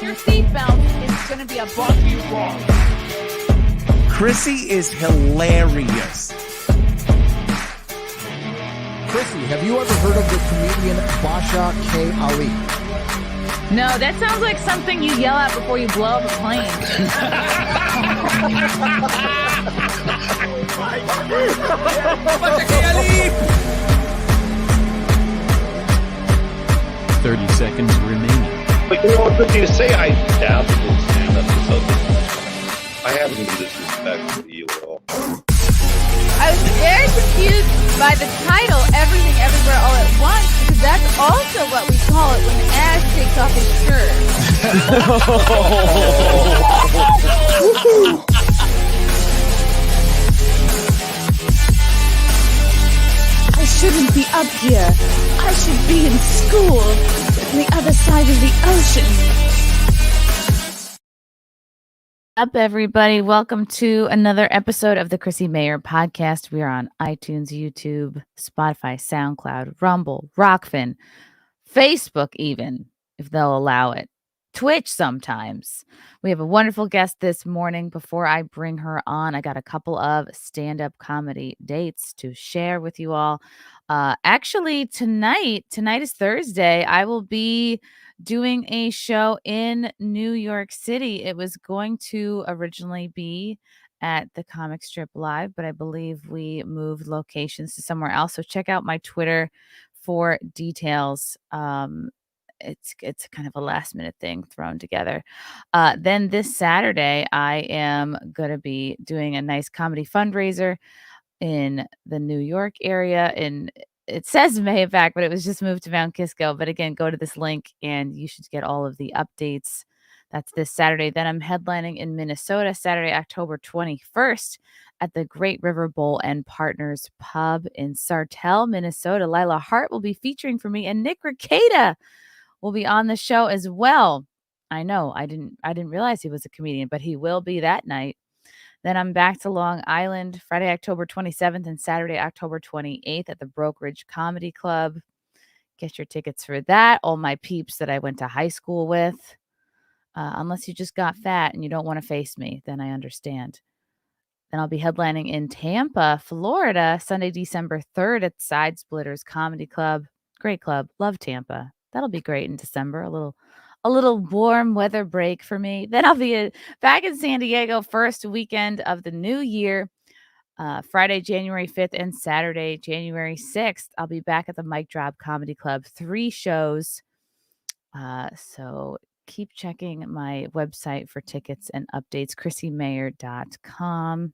your seatbelt. It's going to be a bumpy ride. Chrissie is hilarious. Chrissie, have you ever heard of the comedian Basha K. Ali? No, that sounds like something you yell out before you blow up a plane. 30 seconds remaining. But you know what, Chrissie, to say I dabbled in stand-up is something. I haven't been disrespectful to you at all. I was very confused by the title, Everything Everywhere All at Once, because that's also what we call it when Ash takes off his shirt. I shouldn't be up here. I should be in school on the other side of the ocean. Up, everybody. Welcome to another episode of the Chrissie Mayr Podcast. We are on iTunes, YouTube, Spotify, SoundCloud, Rumble, Rockfin, Facebook even, if they'll allow it. Twitch sometimes. We have a wonderful guest this morning. Before I bring her on, I got a couple of stand-up comedy dates to share with you all. Actually, tonight is Thursday. I will be doing a show in New York City. It was going to originally be at the Comic Strip Live, but I believe we moved locations to somewhere else. So check out my Twitter for details. It's kind of a last minute thing thrown together. Then this Saturday, I am going to be doing a nice comedy fundraiser in the New York area. And it says Mayapack, but it was just moved to Mount Kisco. But again, go to this link and you should get all of the updates. That's this Saturday. Then I'm headlining in Minnesota, Saturday, October 21st at the Great River Bowl and Partners Pub in Sartell, Minnesota. Lila Hart will be featuring for me, and Nick Rekieta will be on the show as well. I know, I didn't realize he was a comedian, but he will be that night. Then I'm back to Long Island Friday, October 27th and Saturday, October 28th at the Brokerage Comedy Club. Get your tickets for that. All my peeps that I went to high school with. Unless you just got fat and you don't want to face me, then I understand. Then I'll be headlining in Tampa, Florida, Sunday, December 3rd at Side Splitters Comedy Club. Great club. Love Tampa. That'll be great in December. A little warm weather break for me. Then I'll be back in San Diego first weekend of the new year, Friday, January 5th and Saturday, January 6th. I'll be back at the Mic Drop Comedy Club. 3 shows. So keep checking my website for tickets and updates, ChrissieMayr.com.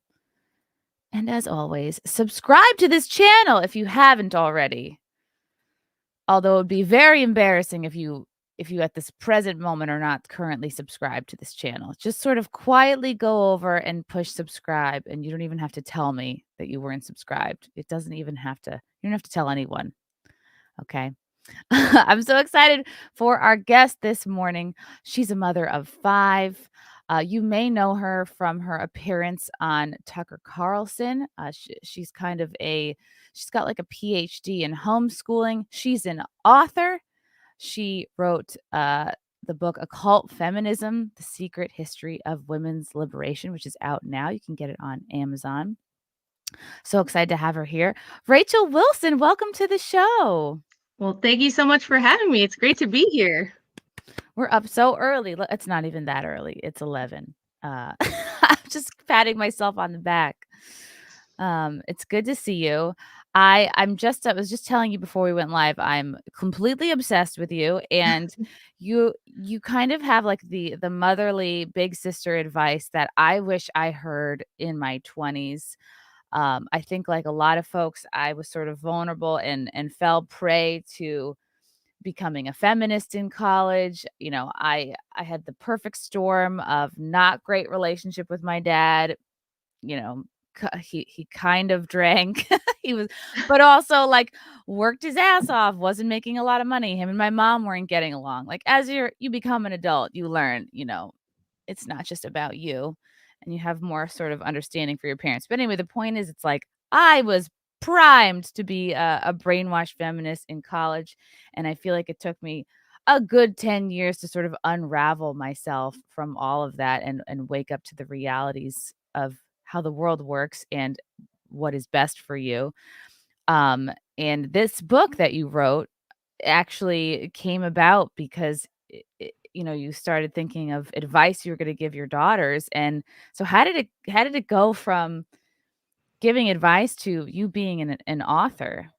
And as always, subscribe to this channel if you haven't already. Although it would be very embarrassing if you at this present moment are not currently subscribed to this channel. Just sort of quietly go over and push subscribe, and you don't even have to tell me that you weren't subscribed. You don't have to tell anyone. Okay. I'm so excited for our guest this morning. She's a mother of 5. You may know her from her appearance on Tucker Carlson. She's got like a PhD in homeschooling. She's an author. She wrote the book Occult Feminism, The Secret History of Women's Liberation, which is out now. You can get it on Amazon. So excited to have her here. Rachel Wilson, welcome to the show. Well, thank you so much for having me. It's great to be here. We're up so early. It's not even that early. It's 11. I'm just patting myself on the back. It's good to see you. I was just telling you before we went live, I'm completely obsessed with you, and you kind of have like the motherly big sister advice that I wish I heard in my 20s. I think like a lot of folks, I was sort of vulnerable and fell prey to becoming a feminist in college. You know, I had the perfect storm of not great relationship with my dad. You know, he kind of drank. But also like worked his ass off, wasn't making a lot of money. Him and my mom weren't getting along. Like as you become an adult, you learn, you know, it's not just about you, and you have more sort of understanding for your parents. But anyway, the point is, it's like I was primed to be a brainwashed feminist in college, and I feel like it took me a good 10 years to sort of unravel myself from all of that and wake up to the realities of how the world works and what is best for you. And this book that you wrote actually came about because you started thinking of advice you were going to give your daughters. And so how did it go from giving advice to you being an author?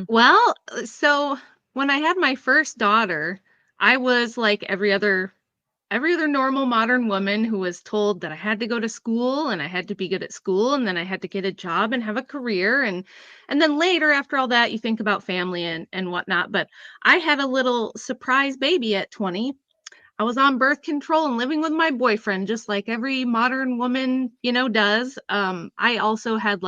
Well, so when I had my first daughter, I was like every other normal modern woman who was told that I had to go to school and I had to be good at school and then I had to get a job and have a career and then later after all that you think about family and whatnot. But I had a little surprise baby at 20. I was on birth control and living with my boyfriend, just like every modern woman, does. I also had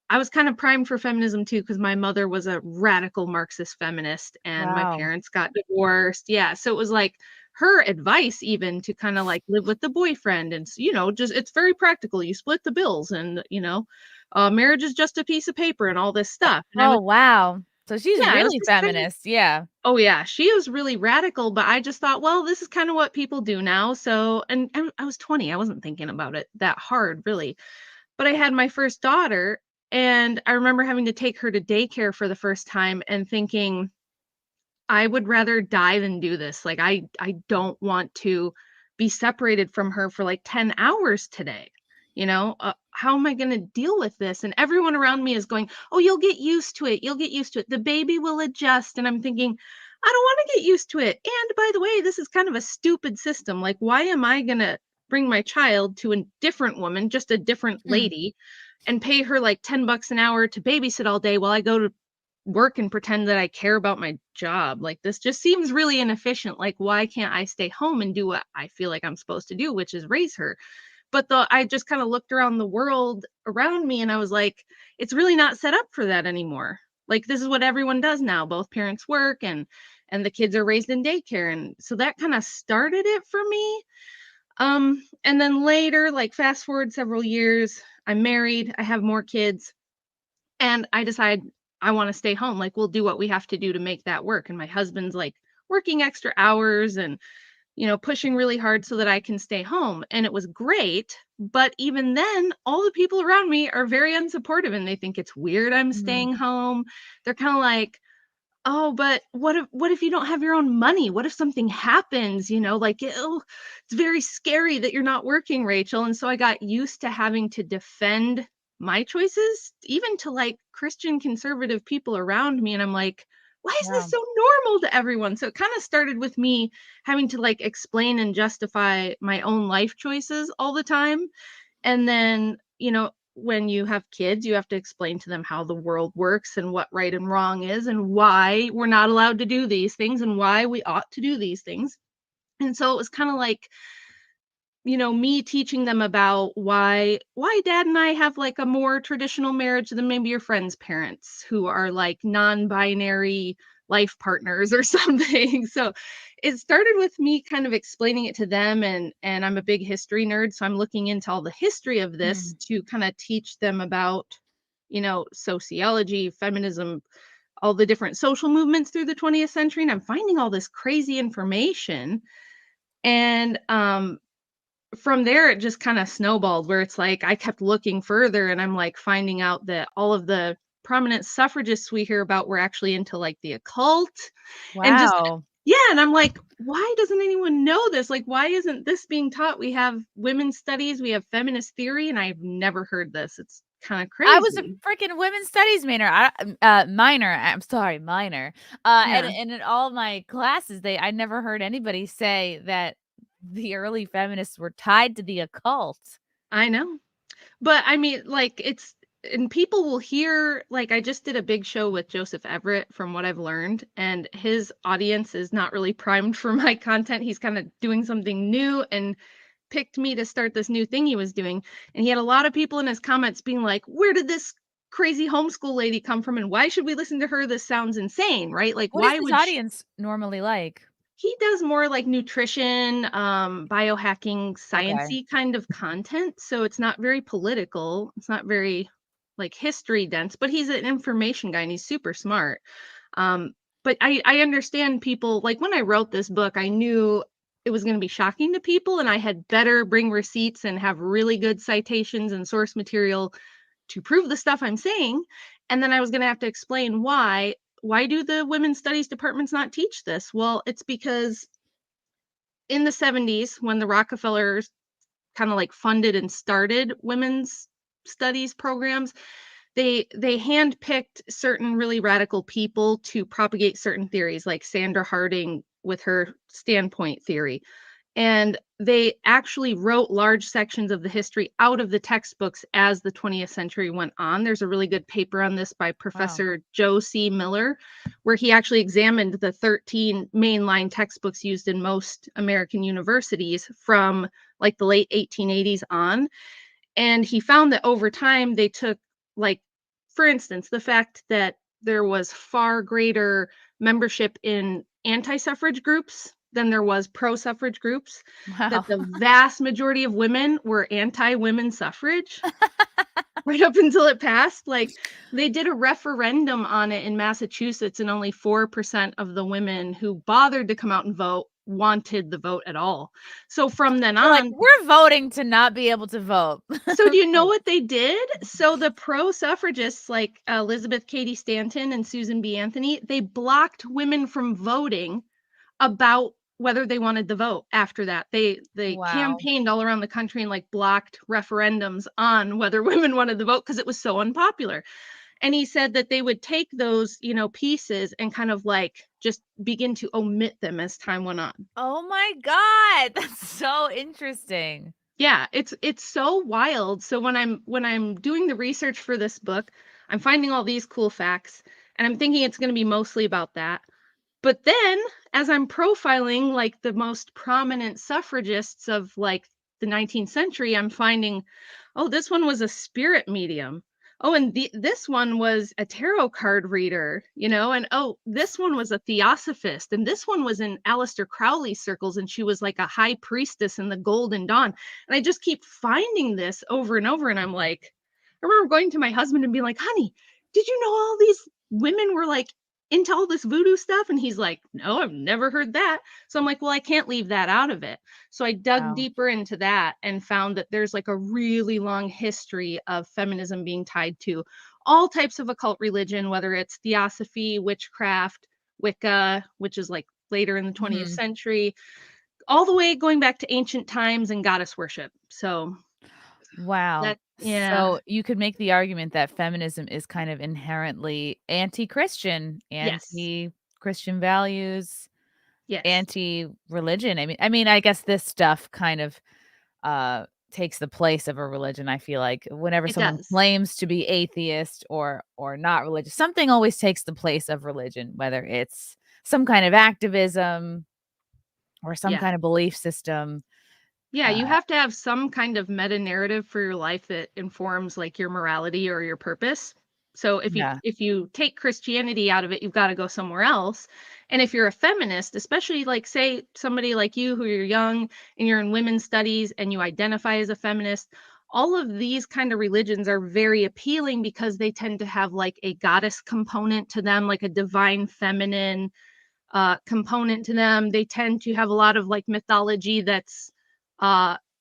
I was kind of primed for feminism too, because my mother was a radical Marxist feminist and my Wow. parents got divorced. Yeah. So it was like her advice, even to kind of like live with the boyfriend and, just it's very practical. You split the bills and, marriage is just a piece of paper and all this stuff. And I was, Oh, wow. So she's yeah, I was really just kind of, feminist. Yeah. oh yeah, she was really radical, but I just thought, well, this is kind of what people do now. So, and I was 20. I wasn't thinking about it that hard, really. But I had my first daughter, and I remember having to take her to daycare for the first time and thinking, I would rather die than do this. Like, I don't want to be separated from her for like 10 hours today. How am I going to deal with this? And everyone around me is going, oh, you'll get used to it. You'll get used to it. The baby will adjust. And I'm thinking, I don't want to get used to it. And by the way, this is kind of a stupid system. Like, why am I going to bring my child to a different woman, just a different Hmm. lady, and pay her like $10 an hour to babysit all day while I go to work and pretend that I care about my job? Like, this just seems really inefficient. Like, why can't I stay home and do what I feel like I'm supposed to do, which is raise her? But I just kind of looked around the world around me and I was like, it's really not set up for that anymore. Like, this is what everyone does now. Both parents work and the kids are raised in daycare. And so that kind of started it for me. And then later, like fast forward several years, I'm married, I have more kids, and I decide I want to stay home. Like, we'll do what we have to do to make that work. And my husband's like working extra hours and, pushing really hard so that I can stay home. And it was great. But even then, all the people around me are very unsupportive and they think it's weird I'm Mhm. staying home. They're kind of like, oh, but what if you don't have your own money? What if something happens? Like, it's very scary that you're not working, Rachel. And so I got used to having to defend my choices, even to like Christian conservative people around me. And I'm like, why is this Wow. so normal to everyone? So it kind of started with me having to like explain and justify my own life choices all the time. And then, when you have kids, you have to explain to them how the world works and what right and wrong is and why we're not allowed to do these things and why we ought to do these things. And so it was kind of like, me teaching them about why dad and I have like a more traditional marriage than maybe your friend's parents who are like non-binary life partners or something. So it started with me kind of explaining it to them, and I'm a big history nerd, so I'm looking into all the history of this Mm. to kind of teach them about, sociology, feminism, all the different social movements through the 20th century, and I'm finding all this crazy information. And from there it just kind of snowballed where it's like I kept looking further and I'm like finding out that all of the prominent suffragists we hear about were actually into like the occult and just, Wow. yeah, and I'm like, why doesn't anyone know this? Like, why isn't this being taught? We have women's studies, we have feminist theory, and I've never heard this. It's kind of I was a crazy. freaking women's studies minor. I'm sorry, minor. And Yeah, in all my classes, I never heard anybody say that the early feminists were tied to the occult. I know. But I mean, like, it's, and people will hear, like, I just did a big show with Joseph Everett from what I've learned, and his audience is not really primed for my content. He's kind of doing something new and picked me to start this new thing he was doing. And he had a lot of people in his comments being like, where did this crazy homeschool lady come from? And why should we listen to her? This sounds insane, right? Like, What is why his would audience normally like? he does more like nutrition, biohacking, Okay. sciencey kind of content. So it's not very political. It's not very like history dense, but he's an information guy and he's super smart. Um, But I understand people, like when I wrote this book, I knew it was going to be shocking to people, and I had better bring receipts and have really good citations and source material to prove the stuff I'm saying. And then I was going to have to explain why do the women's studies departments not teach this? Well, it's because in the 70s, when the Rockefellers kind of like funded and started women's studies programs, they handpicked certain really radical people to propagate certain theories, like Sandra Harding with her standpoint theory. And they actually wrote large sections of the history out of the textbooks as the 20th century went on. There's a really good paper on this by Professor Joe C. Miller, where he actually examined the 13 mainline textbooks used in most American universities from like the late 1880s on. And he found that over time they took, like, for instance, the fact that there was far greater membership in anti-suffrage groups than there was pro-suffrage groups, Wow. that the vast majority of women were anti-women suffrage right up until it passed. Like, they did a referendum on it in Massachusetts, and only 4% of the women who bothered to come out and vote wanted the vote at all. So from then They're like, on, we're voting to not be able to vote. so do you know what they did? So the pro-suffragists like Elizabeth Cady Stanton and Susan B. Anthony, they blocked women from voting about whether they wanted the vote after that. They Wow. campaigned all around the country and like blocked referendums on whether women wanted the vote because it was so unpopular. And he said that they would take those, pieces and kind of like just begin to omit them as time went on. Oh my God. That's so interesting. Yeah, it's so wild. So when I'm doing the research for this book, I'm finding all these cool facts, and I'm thinking it's going to be mostly about that. But then as I'm profiling like the most prominent suffragists of like the 19th century, I'm finding, oh, this one was a spirit medium. Oh, and this one was a tarot card reader, and oh, this one was a theosophist, and this one was in Aleister Crowley's circles, and she was like a high priestess in the Golden Dawn. And I just keep finding this over and over, and I'm like, I remember going to my husband and being like, honey, did you know all these women were like into all this voodoo stuff? And he's like, no, I've never heard that. So I'm like, well, I can't leave that out of it. So I dug deeper into that and found that there's like a really long history of feminism being tied to all types of occult religion, whether it's theosophy, witchcraft, Wicca, which is like later in the 20th century, all the way going back to ancient times and goddess worship. So wow. So you could make the argument that feminism is kind of inherently anti-Christian, anti-Christian values, anti-religion. I mean, I guess this stuff kind of takes the place of a religion. I feel like whenever someone claims to be atheist or not religious, something always takes the place of religion, whether it's some kind of activism or some kind of belief system. Yeah, you have to have some kind of meta narrative for your life that informs like your morality or your purpose. So if you take Christianity out of it, you've got to go somewhere else. And if you're a feminist, especially like say somebody like you who you're young and you're in women's studies and you identify as a feminist, all of these kind of religions are very appealing because they tend to have like a goddess component to them, like a divine feminine component to them. They tend to have a lot of like mythology that's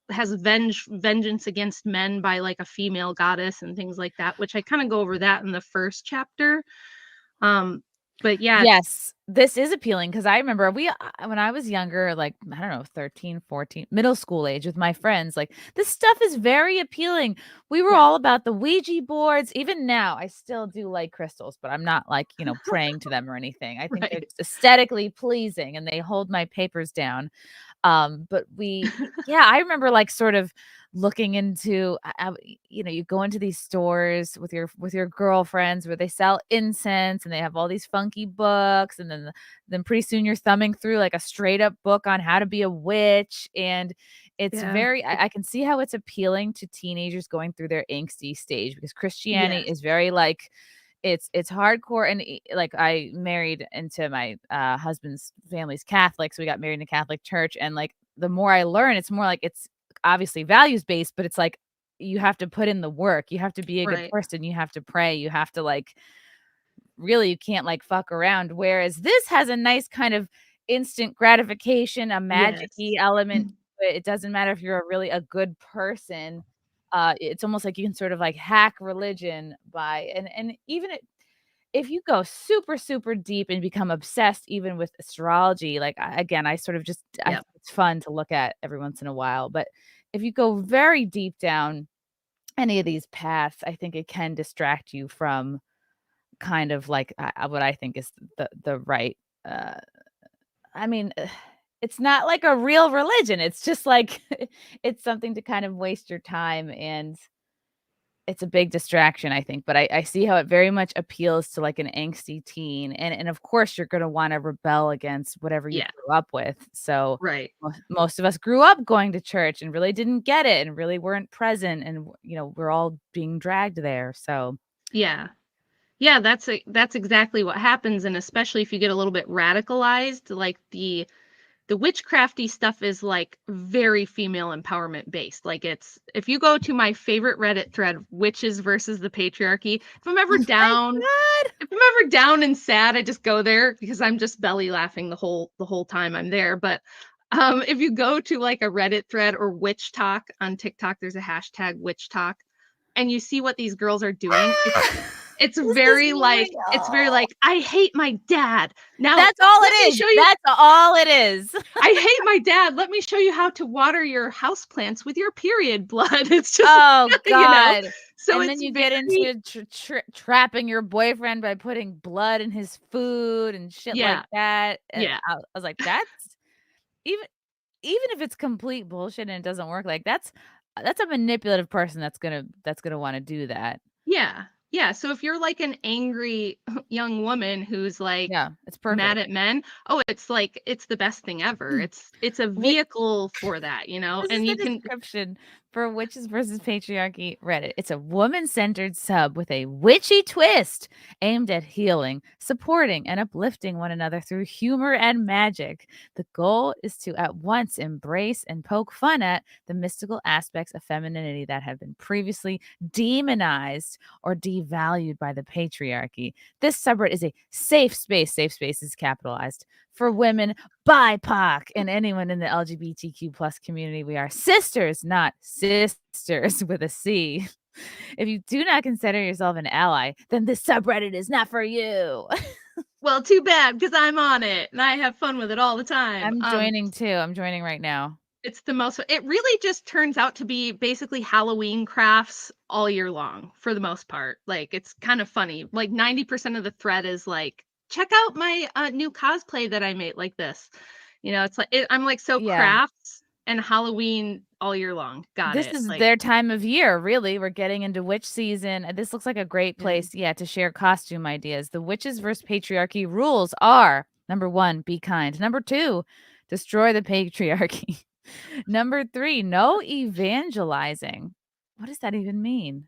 has vengeance against men by like a female goddess and things like that, which I kind of go over that in the first chapter. But yeah. Yes, this is appealing because I remember when I was younger, like, I don't know, 13, 14, middle school age with my friends, like this stuff is very appealing. We were all about the Ouija boards. Even now, I still do like crystals, but I'm not like, praying to them or anything. I think they're just aesthetically pleasing and they hold my papers down. But I remember like sort of looking into, you go into these stores with your girlfriends where they sell incense and they have all these funky books. And then pretty soon you're thumbing through like a straight up book on how to be a witch. And it's I can see how it's appealing to teenagers going through their angsty stage because Christianity is very like, it's hardcore. And like I married into my husband's family's Catholic. So we got married in a Catholic church. And like, the more I learn, it's more like it's obviously values based, but it's like, you have to put in the work. You have to be a good person. You have to pray. You have to like really you can't like fuck around. Whereas this has a nice kind of instant gratification, a magic-y Yes. element. It doesn't matter if you're really a good person. It's almost like you can sort of like hack religion by and even if you go super, super deep and become obsessed even with astrology, like, again, I sort of just I Yep. think it's fun to look at every once in a while, but if you go very deep down any of these paths, I think it can distract you from kind of like, what I think is the right, uh I mean, it's not like a real religion, it's just like it's something to kind of waste your time, and it's a big distraction, I think, but I see how it very much appeals to, like, an angsty teen, and of course, you're gonna wanna rebel against whatever you Yeah. grew up with, so Right. most of us grew up going to church and really didn't get it and really weren't present, and, we're all being dragged there, so Yeah. Yeah, that's exactly what happens, and especially if you get a little bit radicalized, like the witchcrafty stuff is like very female empowerment based. Like it's if you go to my favorite Reddit thread, witches versus the patriarchy, if I'm ever down, God! if I'm ever down and sad, I just go there because I'm just belly laughing the whole time I'm there. But if you go to like a Reddit thread or witch talk on TikTok, there's a hashtag witch talk, and you see what these girls are doing. It's This very is like it's very real. like I hate my dad. Now That's all let me it is, show you that's all it is. I hate my dad. Let me show you how to water your houseplants with your period blood. It's just, Oh you know, god, so and then it's you get very into trapping your boyfriend by putting blood in his food and shit like yeah, that, and yeah, I was like, "That's" even even if it's complete bullshit and it doesn't work, like, that's a manipulative person that's gonna wanna do that. yeah, yeah. So if you're like an angry young woman who's like Yeah, it's mad perfect. at men, oh, it's like it's the best thing ever. It's a Wait, vehicle for that, this is and the you can description for Witches versus Patriarchy Reddit. It's a woman-centered sub with a witchy twist aimed at healing, supporting, and uplifting one another through humor and magic. The goal is to at once embrace and poke fun at the mystical aspects of femininity that have been previously demonized or devalued by the patriarchy. This subreddit is a safe space is capitalized, for women, BIPOC, and anyone in the LGBTQ plus community. We are sisters, not sisters with a C. If you do not consider yourself an ally, then this subreddit is not for you. well, too bad because I'm on it and I have fun with it all the time. I'm joining too. I'm joining right now. It's the most it really just turns out to be basically Halloween crafts all year long for the most part. Like it's kind of funny. Like 90% of the thread is like, check out my new cosplay that I made like this. It's like I'm like so Yeah. crafts and Halloween all year long. Got This it. is Like their time of year, really. We're getting into witch season. This looks like a great yeah. place, yeah, to share costume ideas. The Witches versus Patriarchy rules are: number 1, be kind. Number 2, destroy the patriarchy. Number 3, no evangelizing. What does that even mean?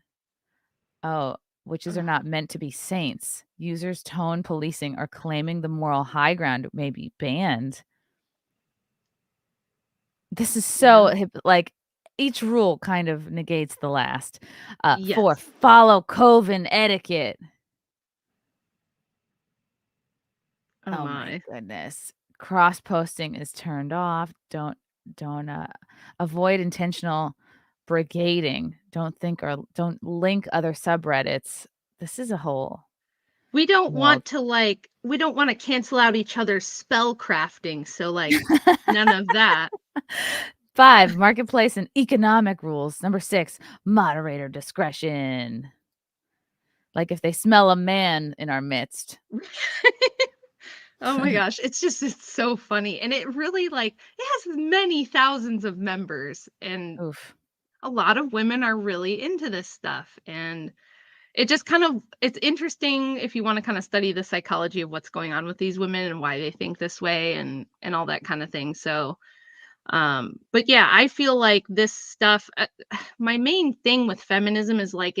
Oh, witches are not meant to be saints. Users tone policing or claiming the moral high ground may be banned. This is so Yeah. like each rule kind of negates the last. 4, Yes. follow coven etiquette. Oh Oh my my. goodness. Cross posting is turned off. Don't avoid intentional brigading. Don't link other subreddits. This is a whole We don't world. want to we don't want to cancel out each other's spell crafting. So like none of that. 5, marketplace and economic rules. Number 6, moderator discretion. Like if they smell a man in our midst. Oh my gosh, it's so funny. And it really it has many thousands of members and Oof. a lot of women are really into this stuff and it just kind of it's interesting if you want to kind of study the psychology of what's going on with these women and why they think this way and all that kind of thing. So but yeah, I feel like this stuff my main thing with feminism is like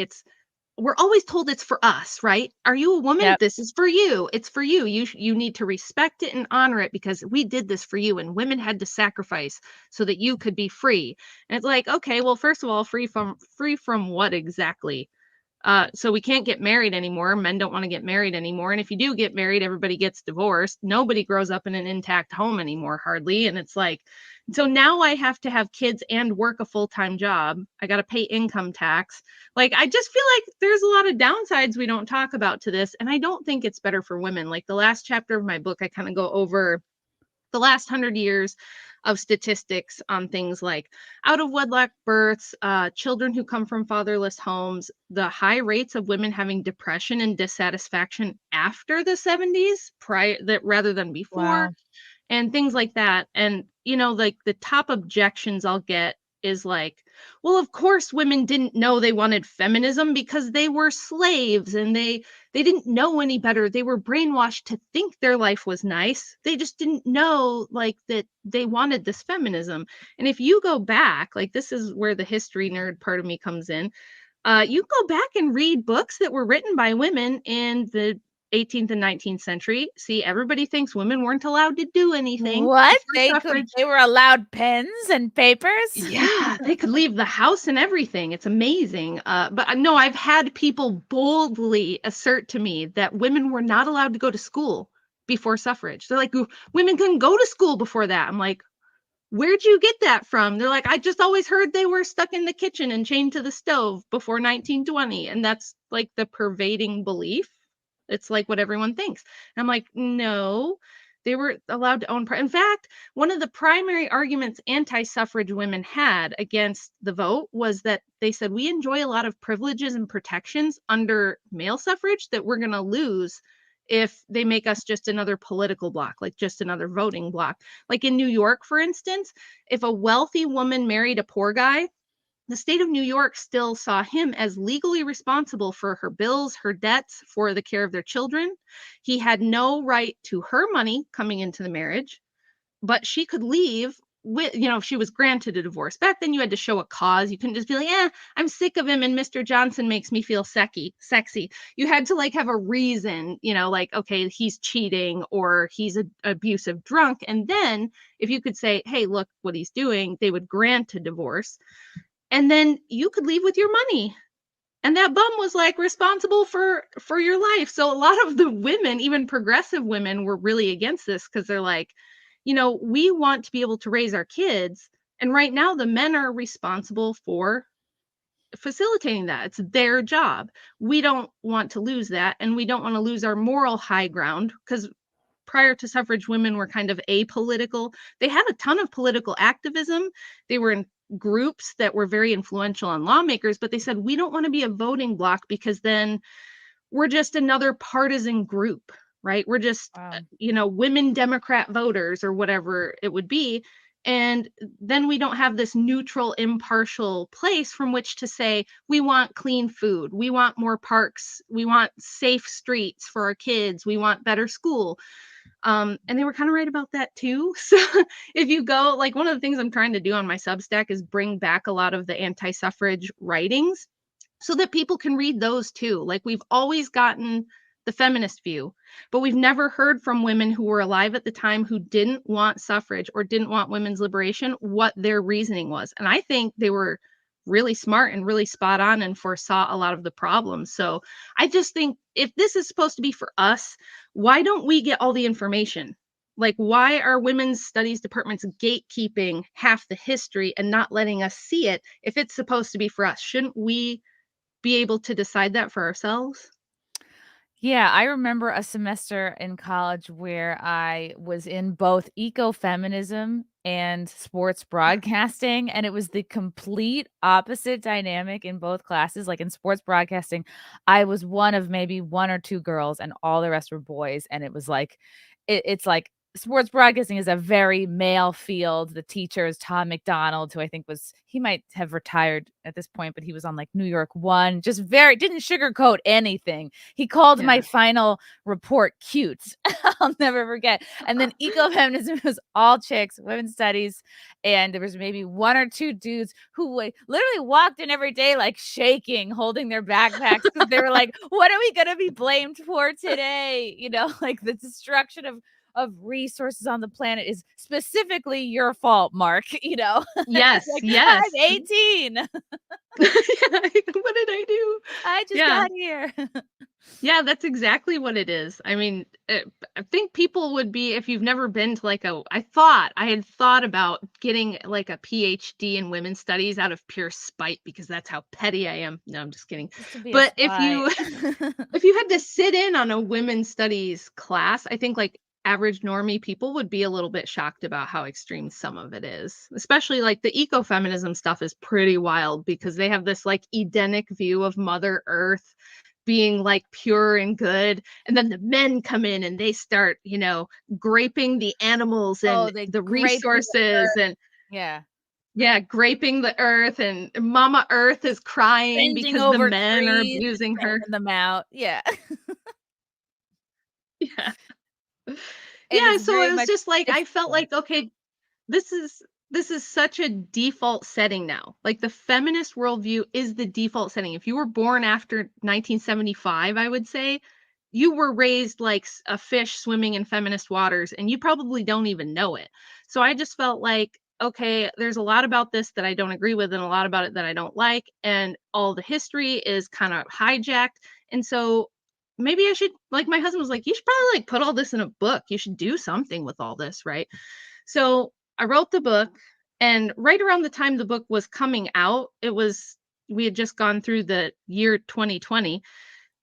we're always told it's for us, right? Are you a woman? Yep. This is for you. It's for you. You need to respect it and honor it because we did this for you and women had to sacrifice so that you could be free. And it's like, okay, well, first of all, free from what exactly? So we can't get married anymore. Men don't want to get married anymore. And if you do get married, everybody gets divorced. Nobody grows up in an intact home anymore, hardly. And it's like, so now I have to have kids and work a full-time job. I got to pay income tax. Like, I just feel like there's a lot of downsides we don't talk about to this. And I don't think it's better for women. Like the last chapter of my book, I kind of go over the last 100 years of statistics on things like out of wedlock births, children who come from fatherless homes, the high rates of women having depression and dissatisfaction after the 70s, rather than before, Wow. and things like that. And, like the top objections I'll get is like, well, of course women didn't know they wanted feminism because they were slaves and they didn't know any better. They were brainwashed to think their life was nice. They just didn't know like that they wanted this feminism. And if you go back, like this is where the history nerd part of me comes in. You go back and read books that were written by women in the 18th and 19th century. See, everybody thinks women weren't allowed to do anything. What? before suffrage. They were allowed pens and papers? Yeah, they could leave the house and everything. It's amazing. But no, I've had people boldly assert to me that women were not allowed to go to school before suffrage. They're like, women couldn't go to school before that. I'm like, where'd you get that from? They're like, I just always heard they were stuck in the kitchen and chained to the stove before 1920. And that's like the pervading belief. It's like what everyone thinks. And I'm like, no, they were allowed to own. In fact, one of the primary arguments anti-suffrage women had against the vote was that they said, we enjoy a lot of privileges and protections under male suffrage that we're going to lose if they make us just another political block, like just another voting block. Like in New York, for instance, if a wealthy woman married a poor guy, the state of New York still saw him as legally responsible for her bills, her debts, for the care of their children. He had no right to her money coming into the marriage, but she could leave with, if she was granted a divorce. Back then you had to show a cause. You couldn't just be like, I'm sick of him and Mr. Johnson makes me feel sexy. You had to like have a reason, like, okay, he's cheating or he's an abusive drunk. And then if you could say, hey, look what he's doing, they would grant a divorce. And then you could leave with your money. And that bum was like responsible for your life. So a lot of the women, even progressive women, were really against this because they're like, we want to be able to raise our kids. And right now the men are responsible for facilitating that. It's their job. We don't want to lose that. And we don't want to lose our moral high ground because prior to suffrage, women were kind of apolitical. They had a ton of political activism. They were in groups that were very influential on lawmakers, but they said, we don't want to be a voting bloc because then we're just another partisan group, right? We're just, women Democrat voters or whatever it would be. And then we don't have this neutral, impartial place from which to say, we want clean food, we want more parks, we want safe streets for our kids, we want better school. And they were kind of right about that too. So if you go, like one of the things I'm trying to do on my Substack is bring back a lot of the anti-suffrage writings so that people can read those too. Like we've always gotten the feminist view, but we've never heard from women who were alive at the time who didn't want suffrage or didn't want women's liberation, what their reasoning was. And I think they were really smart and really spot on and foresaw a lot of the problems. So I just think if this is supposed to be for us, why don't we get all the information? Like, why are women's studies departments gatekeeping half the history and not letting us see it if it's supposed to be for us? Shouldn't we be able to decide that for ourselves? Yeah, I remember a semester in college where I was in both ecofeminism and sports broadcasting, and it was the complete opposite dynamic in both classes. Like in sports broadcasting, I was one of maybe one or two girls, and all the rest were boys. And it was like, it's like sports broadcasting is a very male field. The teacher is Tom McDonald, who I think he might have retired at this point, but he was on like New York One, just didn't sugarcoat anything. He called my final report cute. I'll never forget. And then ecofeminism was all chicks, women's studies. And there was maybe one or two dudes who literally walked in every day, like shaking, holding their backpacks because they were like, what are we going to be blamed for today? Like the destruction of of resources on the planet is specifically your fault, Mark. Yes, Like, yes. I'm 18. What did I do? I just Yeah. got here. Yeah, that's exactly what it is. I mean, I think people would be, if you've never been to like I had thought about getting like a PhD in women's studies out of pure spite because that's how petty I am. No, I'm just kidding. Just to be a But spy. if you had to sit in on a women's studies class, I think like average normie people would be a little bit shocked about how extreme some of it is. Especially like the ecofeminism stuff is pretty wild because they have this like Edenic view of Mother Earth being like pure and good, and then the men come in and they start graping the animals and they the grape the resources and Yeah. graping the earth, and Mama Earth is crying Bending because the over men are trees and abusing her. taking them out. Yeah. Yeah. And Yeah, it's so very it was much just like I felt like like, okay, this is such a default setting now. Like the feminist worldview is the default setting. If you were born after 1975, I would say you were raised like a fish swimming in feminist waters, and you probably don't even know it. So I just felt like, okay, there's a lot about this that I don't agree with, and a lot about it that I don't like, and all the history is kind of hijacked. And so maybe I should, like, my husband was like, you should probably like put all this in a book. You should do something with all this, right? So I wrote the book, and right around the time the book was coming out, we had just gone through the year 2020,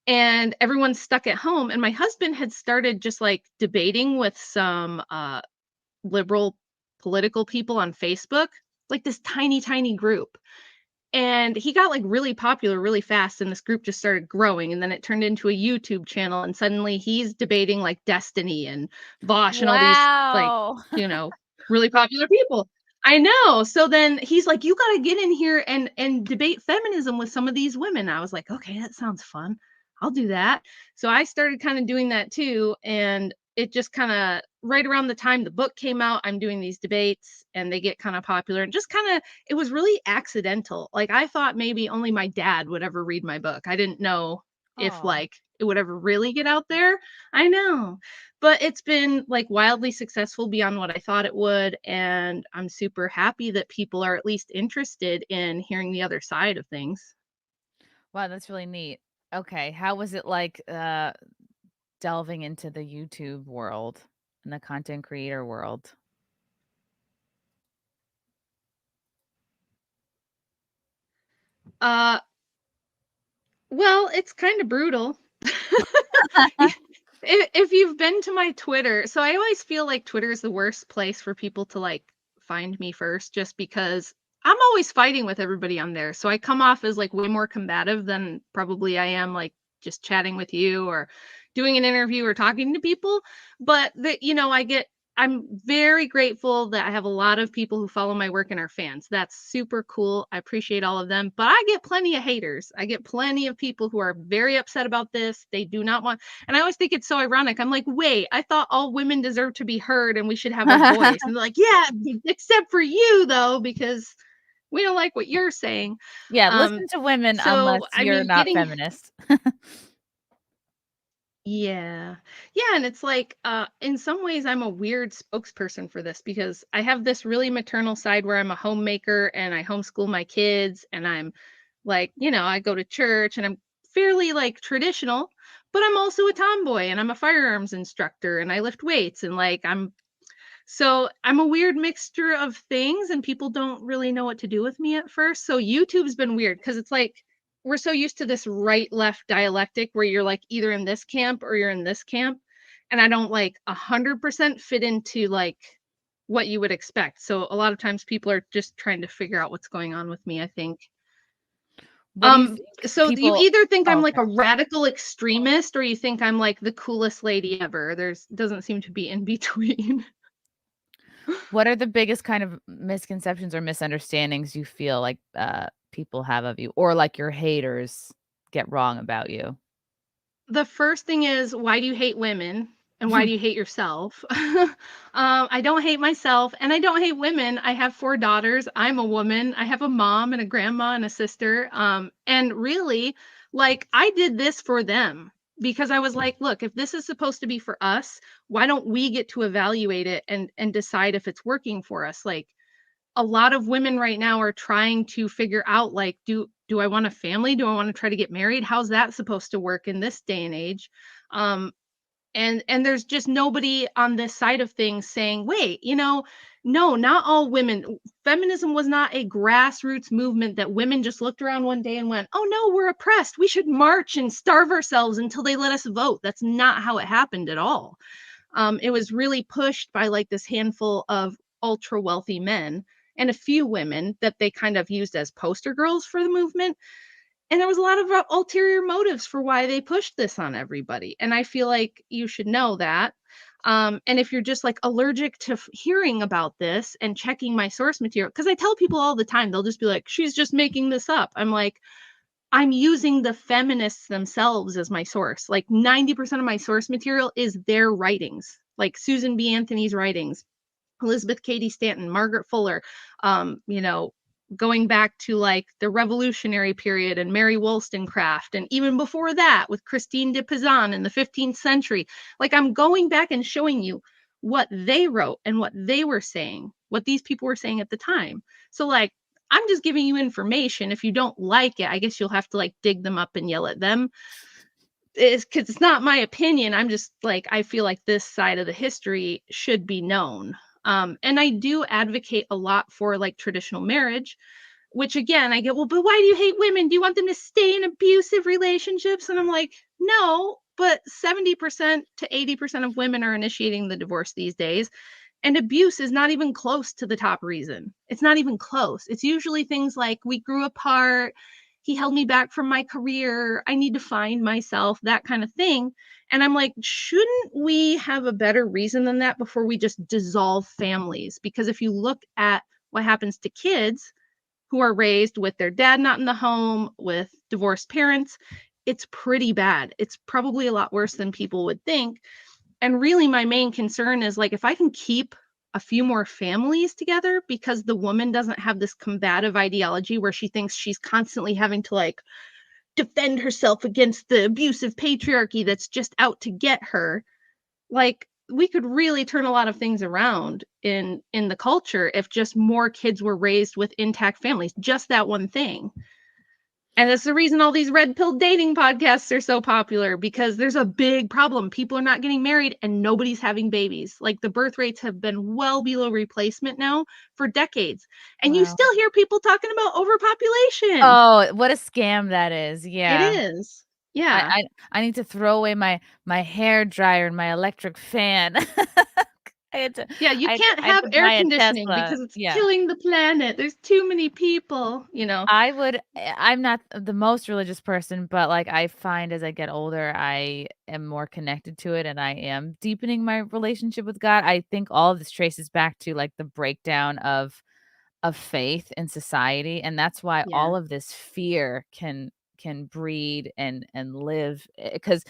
and everyone's stuck at home. And my husband had started just like debating with some liberal political people on Facebook, like this tiny, tiny group. And he got like really popular really fast, and this group just started growing, and then it turned into a YouTube channel, and suddenly he's debating like Destiny and Vosh and all these like wow. really popular people. I know. So then he's like, you got to get in here and debate feminism with some of these women. I was like, okay, that sounds fun. I'll do that. So I started kind of doing that too, and it just kind of right around the time the book came out, I'm doing these debates and they get kind of popular, and just kind of, it was really accidental. Like I thought maybe only my dad would ever read my book. I didn't know if Aw. like it would ever really get out there. I know. But it's been like wildly successful beyond what I thought it would, and I'm super happy that people are at least interested in hearing the other side of things. Wow, that's really neat. Okay, how was it like delving into the YouTube world and the content creator world? Uh well, it's kind of brutal. If you've been to my Twitter, so I always feel like Twitter is the worst place for people to like find me first, just because I'm always fighting with everybody on there. So I come off as like way more combative than probably I am like just chatting with you or doing an interview or talking to people. But I'm very grateful that I have a lot of people who follow my work and are fans. That's super cool. I appreciate all of them. But I get plenty of haters. I get plenty of people who are very upset about this. They do not want, and I always think it's so ironic. I'm like, wait, I thought all women deserve to be heard and we should have a voice. And they're like, yeah, except for you though, because we don't like what you're saying. Yeah, listen to women unless you're not feminist. Yeah. Yeah, and it's like, in some ways I'm a weird spokesperson for this because I have this really maternal side where I'm a homemaker and I homeschool my kids, and I'm like, I go to church and I'm fairly like traditional, but I'm also a tomboy and I'm a firearms instructor and I lift weights, and like I'm a weird mixture of things, and people don't really know what to do with me at first. So YouTube's been weird because it's like we're so used to this right left dialectic where you're like either in this camp or you're in this camp. And I don't like 100% fit into like what you would expect. So a lot of times people are just trying to figure out what's going on with me, I think. So you either think I'm like a radical extremist or you think I'm like the coolest lady ever. Doesn't seem to be in between. What are the biggest kind of misconceptions or misunderstandings you feel like people have of you, or like your haters get wrong about you? The first thing is, why do you hate women? And why do you hate yourself? I don't hate myself, and I don't hate women. I have 4 daughters. I'm a woman. I have a mom and a grandma and a sister. And really, like, I did this for them. because I was like, look, if this is supposed to be for us, why don't we get to evaluate it and decide if it's working for us? Like, a lot of women right now are trying to figure out, like, do I want a family? Do I want to try to get married? How's that supposed to work in this day and age? And there's just nobody on this side of things saying, wait, no, not all women. Feminism was not a grassroots movement that women just looked around one day and went, oh no, we're oppressed, we should march and starve ourselves until they let us vote. That's not how it happened at all. It was really pushed by like this handful of ultra wealthy men and a few women that they kind of used as poster girls for the movement. And there was a lot of ulterior motives for why they pushed this on everybody. And I feel like you should know that. And if you're just like allergic to hearing about this and checking my source material, because I tell people all the time, they'll just be like, she's just making this up. I'm like, I'm using the feminists themselves as my source. Like 90% of my source material is their writings, like Susan B. Anthony's writings, Elizabeth Cady Stanton, Margaret Fuller, going back to like the Revolutionary period and Mary Wollstonecraft, and even before that with Christine de Pizan in the 15th century. Like, I'm going back and showing you what they wrote and what they were saying, what these people were saying at the time. So like, I'm just giving you information. If you don't like it, I guess you'll have to like dig them up and yell at them. It's because it's not my opinion. I'm just like, I feel like this side of the history should be known. And I do advocate a lot for like traditional marriage, which again, I get, well, but why do you hate women? Do you want them to stay in abusive relationships? And I'm like, no, but 70% to 80% of women are initiating the divorce these days. And abuse is not even close to the top reason. It's not even close. It's usually things like, we grew apart, he held me back from my career, I need to find myself, that kind of thing. And I'm like, shouldn't we have a better reason than that before we just dissolve families? Because if you look at what happens to kids who are raised with their dad not in the home, with divorced parents, it's pretty bad. It's probably a lot worse than people would think. And really, my main concern is like, if I can keep a few more families together, because the woman doesn't have this combative ideology where she thinks she's constantly having to like defend herself against the abusive patriarchy that's just out to get her, like, we could really turn a lot of things around in the culture if just more kids were raised with intact families. Just that one thing. And that's the reason all these red pill dating podcasts are so popular, because there's a big problem. People are not getting married and nobody's having babies. Like, the birth rates have been well below replacement now for decades. And you still hear people talking about overpopulation. Oh, what a scam that is. Yeah. It is. Yeah. I need to throw away my hair dryer and my electric fan. You can't have air conditioning because it's killing the planet. There's too many people, I'm not the most religious person, but like, I find as I get older, I am more connected to it and I am deepening my relationship with God. I think all of this traces back to like the breakdown of faith in society. And that's why all of this fear can breed and live, because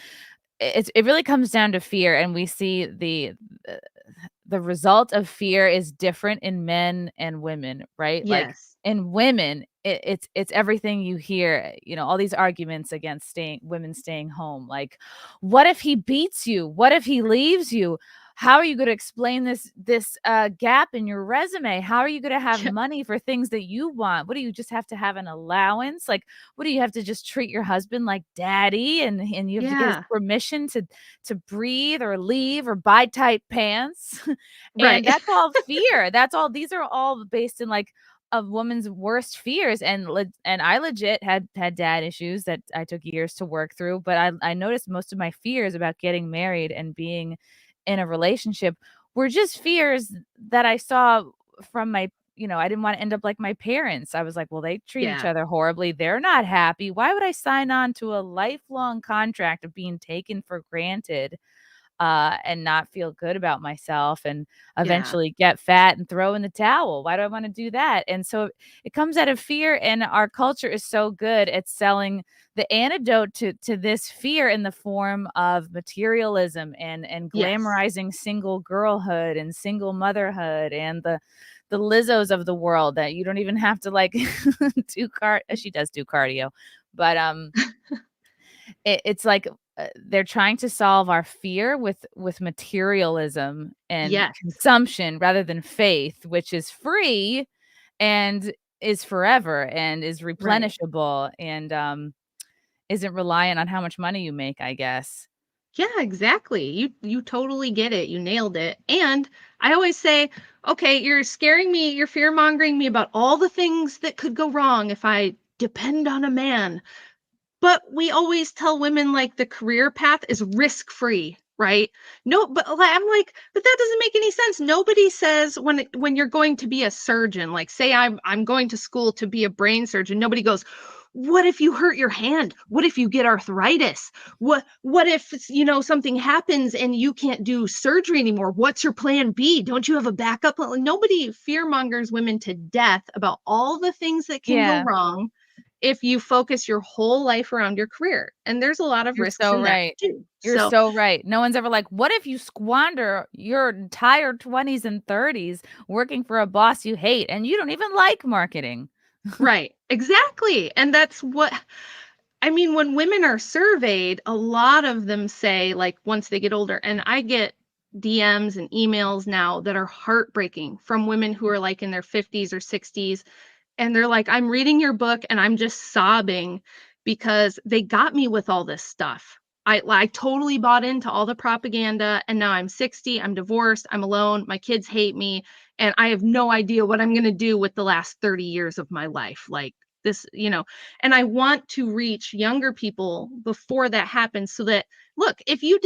it really comes down to fear. And we see the result of fear is different in men and women, right? Yes. Like, in women, it's everything you hear, all these arguments against women staying home. Like, what if he beats you? What if he leaves you? How are you going to explain this gap in your resume? How are you going to have money for things that you want? What do you just have to have an allowance? Like, what do you have to just treat your husband like daddy, and you have to get his permission to breathe or leave or buy tight pants? And that's all fear. These are all based in like a woman's worst fears. And I legit had dad issues that I took years to work through. But I noticed most of my fears about getting married and being in a relationship were just fears that I saw from my, I didn't want to end up like my parents. I was like, well, they treat each other horribly. They're not happy. Why would I sign on to a lifelong contract of being taken for granted and not feel good about myself and eventually get fat and throw in the towel? Why do I want to do that? And so it comes out of fear, and our culture is so good at selling the antidote to this fear in the form of materialism and glamorizing single girlhood and single motherhood and the Lizzos of the world that you don't even have to like she does do cardio, but it's like they're trying to solve our fear with materialism and Yes. consumption rather than faith, which is free and is forever and is replenishable and isn't reliant on how much money you make, I guess. Yeah, exactly. You totally get it. You nailed it. And I always say, okay, you're scaring me, you're fear mongering me about all the things that could go wrong if I depend on a man. But we always tell women like the career path is risk free, right? No, but I'm like, but that doesn't make any sense. Nobody says when you're going to be a surgeon, like say I'm going to school to be a brain surgeon. Nobody goes, what if you hurt your hand? What if you get arthritis? What if something happens and you can't do surgery anymore? What's your plan B? Don't you have a backup plan? Nobody fear mongers women to death about all the things that can go wrong if you focus your whole life around your career. And there's a lot of You're risks so in right. that too. You're so right. No one's ever like, what if you squander your entire 20s and 30s working for a boss you hate and you don't even like marketing? Right. Exactly. And that's what I mean, when women are surveyed, a lot of them say, like, once they get older, and I get DMs and emails now that are heartbreaking from women who are like in their 50s or 60s. And they're like, I'm reading your book and I'm just sobbing because they got me with all this stuff. I totally bought into all the propaganda, and now I'm 60, I'm divorced, I'm alone, my kids hate me, and I have no idea what I'm going to do with the last 30 years of my life. Like this, and I want to reach younger people before that happens so that, look, if you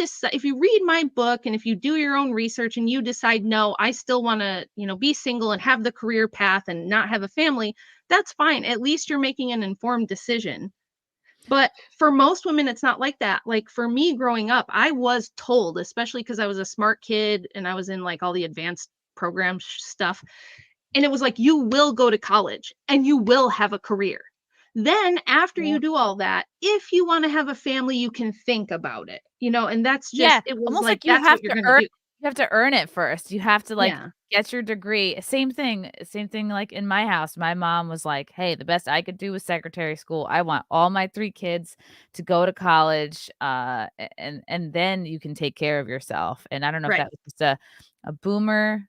read my book and if you do your own research and you decide, no, I still want to, be single and have the career path and not have a family, that's fine. At least you're making an informed decision. But for most women, it's not like that. Like for me growing up, I was told, especially because I was a smart kid and I was in like all the advanced program stuff. And it was like, you will go to college and you will have a career. Then after you do all that, if you want to have a family, you can think about it, and that's just, it was almost like, you that's have what you're to going to do. You have to earn it first. You have to get your degree. Same thing like in my house. My mom was like, hey, the best I could do was secretary school. I want all my 3 kids to go to college, and then you can take care of yourself. And I don't know if that was just a boomer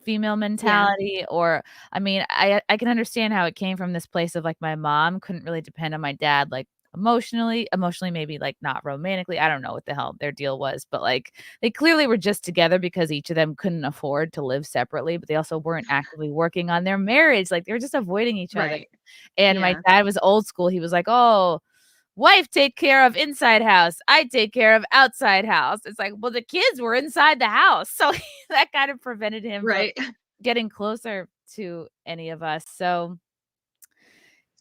female mentality or I mean, I can understand how it came from this place of like my mom couldn't really depend on my dad like emotionally maybe like not romantically. I don't know what the hell their deal was, but like they clearly were just together because each of them couldn't afford to live separately, but they also weren't actively working on their marriage. Like they were just avoiding each other. And my dad was old school. He was like, oh, wife take care of inside house, I take care of outside house. It's like, well, the kids were inside the house, so that kind of prevented him from getting closer to any of us. So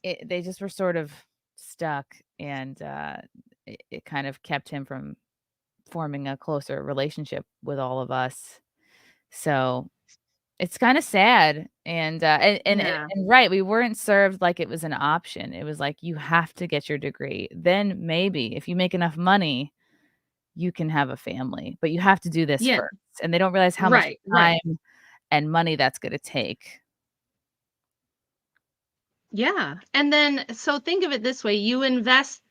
they just were sort of stuck, and it kind of kept him from forming a closer relationship with all of us. So it's kind of sad, and right, we weren't served like it was an option. It was like, you have to get your degree. Then maybe if you make enough money, you can have a family, but you have to do this first. And they don't realize how much time and money that's going to take. Yeah. And then, so think of it this way, you invest,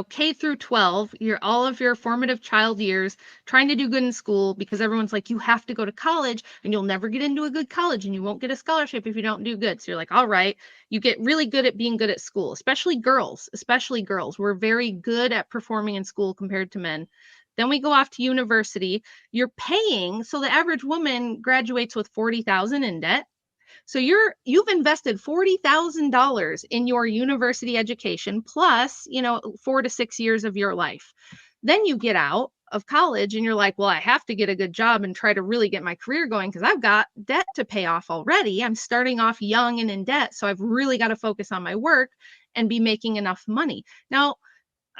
K through 12, all of your formative child years trying to do good in school because everyone's like, you have to go to college and you'll never get into a good college and you won't get a scholarship if you don't do good. So you're like, all right, you get really good at being good at school, especially girls. We're very good at performing in school compared to men. Then we go off to university. You're paying. So the average woman graduates with $40,000 in debt. So you've invested $40,000 in your university education plus, 4 to 6 years of your life. Then you get out of college and you're like, well, I have to get a good job and try to really get my career going because I've got debt to pay off already. I'm starting off young and in debt. So I've really got to focus on my work and be making enough money. Now,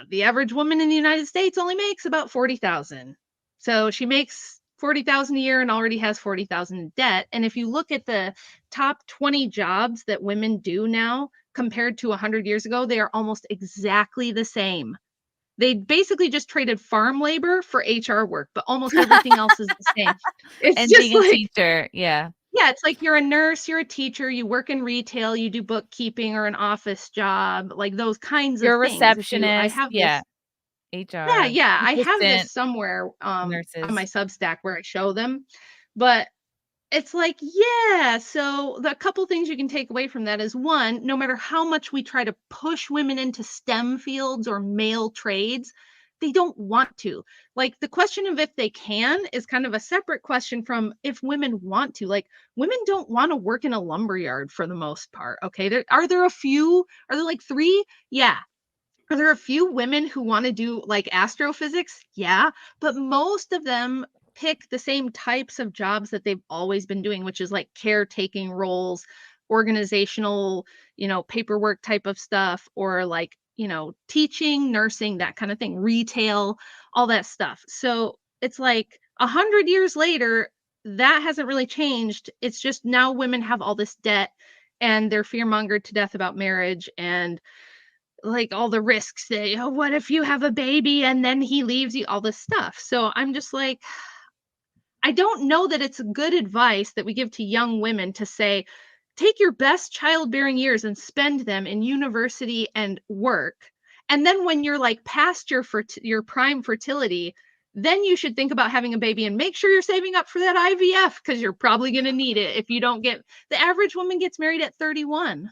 the average woman in the United States only makes about $40,000. So she makes $40,000 a year and already has $40,000 in debt. And if you look at the top 20 jobs that women do now compared to 100 years ago, they are almost exactly the same. They basically just traded farm labor for HR work, but almost everything else is the same. It's and just being a teacher, yeah, it's like you're a nurse, you're a teacher, you work in retail, you do bookkeeping or an office job, like those kinds of things. You're a receptionist, HR, Yeah. I have assistant, this somewhere on nurses. my Substack where I show them, but it's like, yeah. So the couple things you can take away from that is one, no matter how much we try to push women into STEM fields or male trades, they don't want to. Like the question of if they can is kind of a separate question from if women want to. Like women don't want to work in a lumber yard for the most part. Okay. Are there a few? Are there like 3? Yeah. Are there a few women who want to do like astrophysics? Yeah. But most of them pick the same types of jobs that they've always been doing, which is like caretaking roles, organizational, paperwork type of stuff, or like, teaching, nursing, that kind of thing, retail, all that stuff. So it's like 100 years later, that hasn't really changed. It's just now women have all this debt and they're fear mongered to death about marriage and like all the risks that, what if you have a baby and then he leaves you, all this stuff. So I'm just like, I don't know that it's good advice that we give to young women to say, take your best childbearing years and spend them in university and work. And then when you're like past your prime fertility, then you should think about having a baby and make sure you're saving up for that IVF because you're probably going to need it if you don't get, the average woman gets married at 31.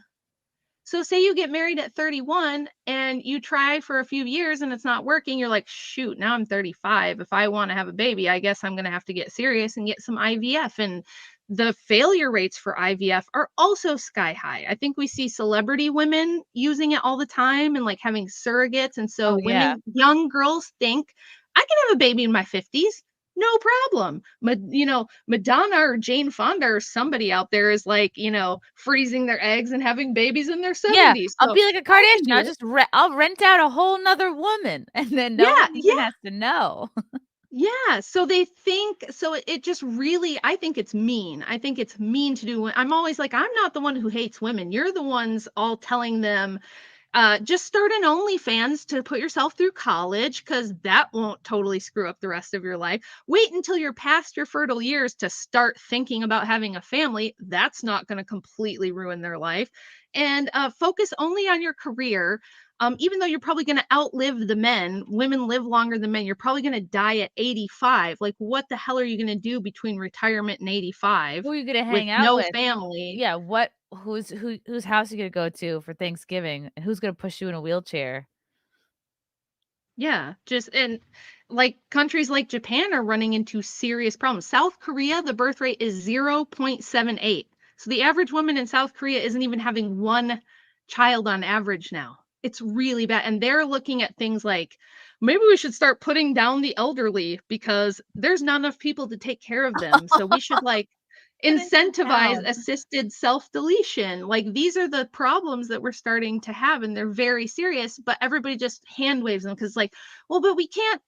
So say you get married at 31 and you try for a few years and it's not working. You're like, shoot, now I'm 35. If I want to have a baby, I guess I'm going to have to get serious and get some IVF. And the failure rates for IVF are also sky high. I think we see celebrity women using it all the time and like having surrogates. And so young girls think I can have a baby in my 50s. No problem. Madonna or Jane Fonda or somebody out there is like, freezing their eggs and having babies in their 70s. Yeah, So I'll be like a Kardashian. I'll just I'll rent out a whole nother woman, and then no one even has to know. Yeah. So they think, so it just really, I think it's mean. I think it's mean to do. I'm always like, I'm not the one who hates women. You're the ones all telling them, just start an OnlyFans to put yourself through college because that won't totally screw up the rest of your life. Wait until you're past your fertile years to start thinking about having a family. That's not going to completely ruin their life. And focus only on your career. Even though you're probably going to outlive the men, women live longer than men. You're probably going to die at 85. Like, what the hell are you going to do between retirement and 85? Who are you going to hang out with? No family. Yeah. Whose house are you going to go to for Thanksgiving? And who's going to push you in a wheelchair? Yeah. And like countries like Japan are running into serious problems. South Korea, the birth rate is 0.78. So the average woman in South Korea isn't even having one child on average now. It's really bad. And they're looking at things like, maybe we should start putting down the elderly because there's not enough people to take care of them. So we should like incentivize assisted self-deletion. Like these are the problems that we're starting to have and they're very serious, but everybody just hand waves them because like, well, but we can't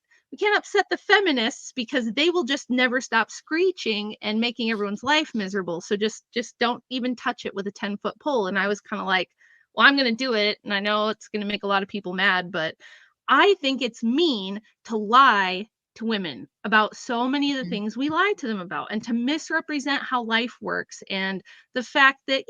upset the feminists because they will just never stop screeching and making everyone's life miserable. So just don't even touch it with a 10-foot pole. And I was kind of like, well, I'm going to do it. And I know it's going to make a lot of people mad, but I think it's mean to lie to women about so many of the things we lie to them about and to misrepresent how life works. And the fact that,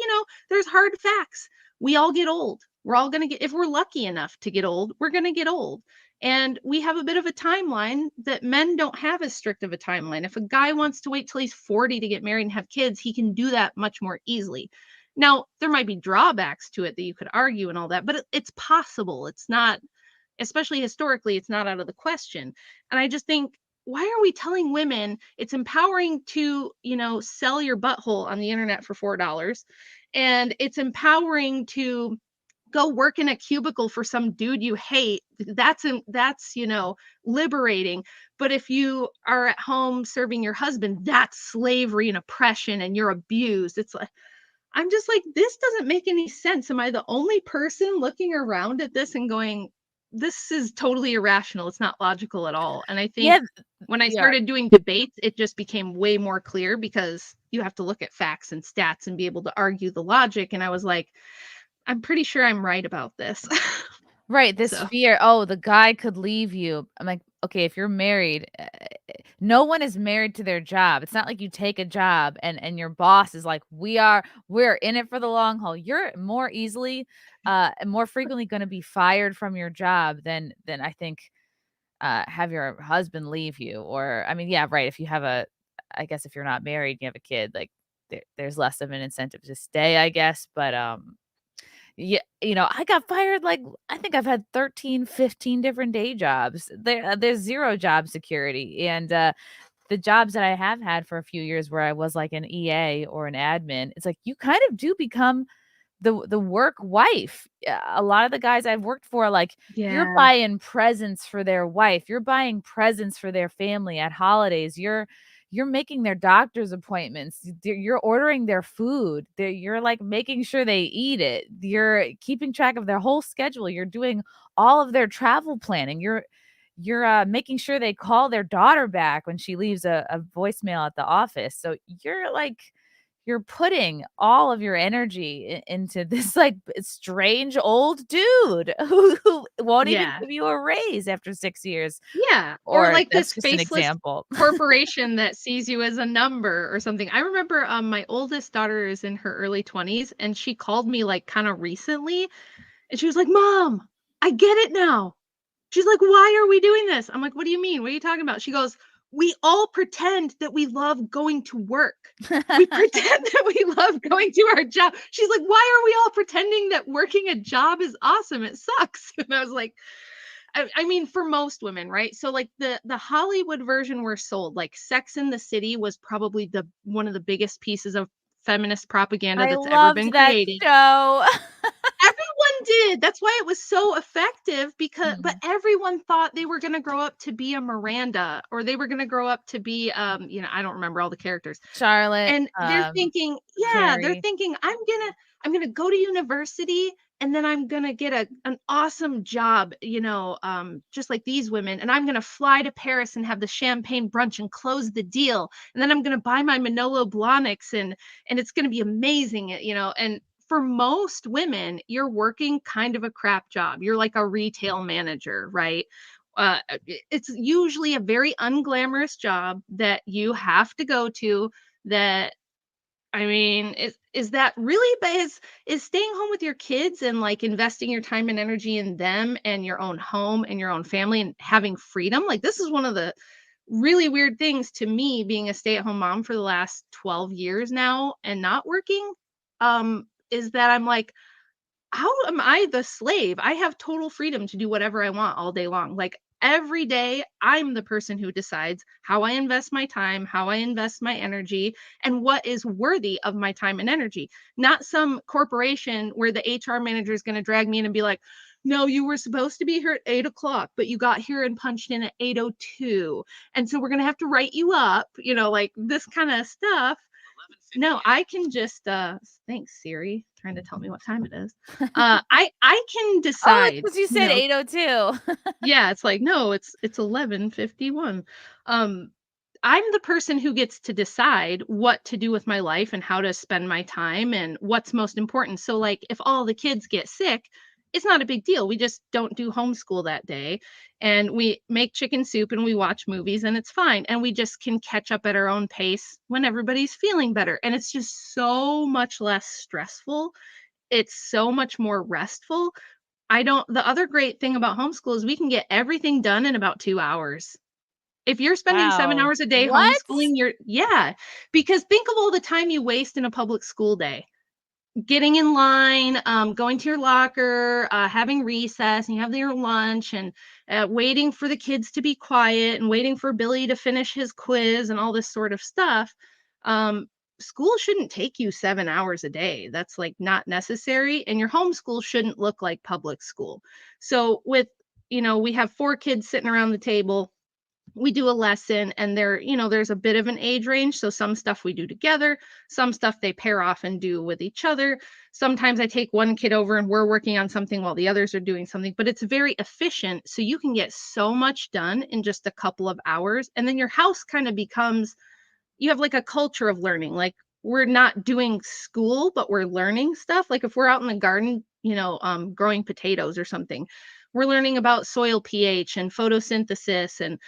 there's hard facts. We all get old. We're all going to get, if we're lucky enough to get old, we're going to get old. And we have a bit of a timeline that men don't have as strict of a timeline. If a guy wants to wait till he's 40 to get married and have kids, he can do that much more easily. Now, there might be drawbacks to it that you could argue and all that, but it's possible. It's not, especially historically, it's not out of the question. And I just think, why are we telling women it's empowering to, sell your butthole on the internet for $4? And it's empowering to go work in a cubicle for some dude you hate. That's liberating. But if you are at home serving your husband, that's slavery and oppression and you're abused. It's like, I'm just like, this doesn't make any sense. Am I the only person looking around at this and going, this is totally irrational. It's not logical at all. And I think when I started doing debates, it just became way more clear because you have to look at facts and stats and be able to argue the logic. And I was like, I'm pretty sure I'm right about this. Right. This fear. Oh, the guy could leave you. I'm like, okay, if you're married, no one is married to their job. It's not like you take a job and your boss is like, we're in it for the long haul. You're more easily and more frequently going to be fired from your job than I think have your husband leave you, or I mean, yeah, right. If you have I guess if you're not married, you have a kid, like there's less of an incentive to stay, I guess. But yeah, I got fired, like, I think I've had 13, 15 different day jobs. There's zero job security. And the jobs that I have had for a few years where I was like an EA or an admin, it's like you kind of do become the work wife. Yeah, a lot of the guys I've worked for, like, you're Yeah. buying presents for their wife, you're buying presents for their family at holidays, you're making their doctor's appointments, you're ordering their food, you're like making sure they eat it, you're keeping track of their whole schedule, you're doing all of their travel planning, you're making sure they call their daughter back when she leaves a voicemail at the office. So you're putting all of your energy into this, like, strange old dude who won't even Yeah. give you a raise after 6 years. Yeah. Or Or like that's this just an faceless example. corporation that sees you as a number or something. I remember my oldest daughter is in her early 20s and she called me like kind of recently and she was like, "Mom, I get it now." She's like, "Why are we doing this?" I'm like, "What do you mean? What are you talking about?" She goes, "We all pretend that we love going to work. We pretend that we love going to our job." She's like, "Why are we all pretending that working a job is awesome? It sucks." And I was like, I mean, for most women, right? So like the Hollywood version we're sold, like Sex in the City was probably the one of the biggest pieces of feminist propaganda I that's ever been loved that created. show. Everyone did. That's why it was so effective because but Mhm. everyone thought they were going to grow up to be a Miranda or they were going to grow up to be I don't remember all the characters. Charlotte, And they're thinking, yeah, they're Carrie. thinking I'm going to go to university and then I'm going to get an awesome job, just like these women and I'm going to fly to Paris and have the champagne brunch and close the deal. And then I'm going to buy my Manolo Blahniks and it's going to be amazing, and for most women, you're working kind of a crap job. You're like a retail manager, right? It's usually a very unglamorous job that you have to go to. That I mean, is that really? But is staying home with your kids and like investing your time and energy in them and your own home and your own family and having freedom? Like this is one of the really weird things to me being a stay-at-home mom for the last 12 years now and not working. Is that I'm like, how am I the slave? I have total freedom to do whatever I want all day long. Like every day, I'm the person who decides how I invest my time, how I invest my energy, and what is worthy of my time and energy. Not some corporation where the HR manager is going to drag me in and be like, "No, you were supposed to be here at 8 o'clock, but you got here and punched in at 8:02. And so we're going to have to write you up," like this kind of stuff. No, I can just thanks Siri, trying to tell me what time it is. I can Oh, it's decide, because you said 8:02. yeah, it's like, no, it's 11:51. Um, I'm the person who gets to decide what to do with my life and how to spend my time and what's most important. So like if all the kids get sick, it's not a big deal. We just don't do homeschool that day and we make chicken soup and we watch movies and it's fine. And we just can catch up at our own pace when everybody's feeling better. And it's just so much less stressful. It's so much more restful. The other great thing about homeschool is we can get everything done in about 2 hours. If you're spending 7 Wow. hours a day What? homeschooling, yeah, because think of all the time you waste in a public school day. Getting in line, going to your locker, having recess, and you have your lunch, and waiting for the kids to be quiet, and waiting for Billy to finish his quiz, and all this sort of stuff. Um, School shouldn't take you 7 hours a day. That's like not necessary, and your homeschool shouldn't look like public school. So we have 4 kids sitting around the table, we do a lesson and there's a bit of an age range. So some stuff we do together, some stuff they pair off and do with each other. Sometimes I take one kid over and we're working on something while the others are doing something, but it's very efficient. So you can get so much done in just a couple of hours. And then your house kind of becomes, you have like a culture of learning. Like we're not doing school, but we're learning stuff. Like if we're out in the garden, growing potatoes or something, we're learning about soil pH and photosynthesis and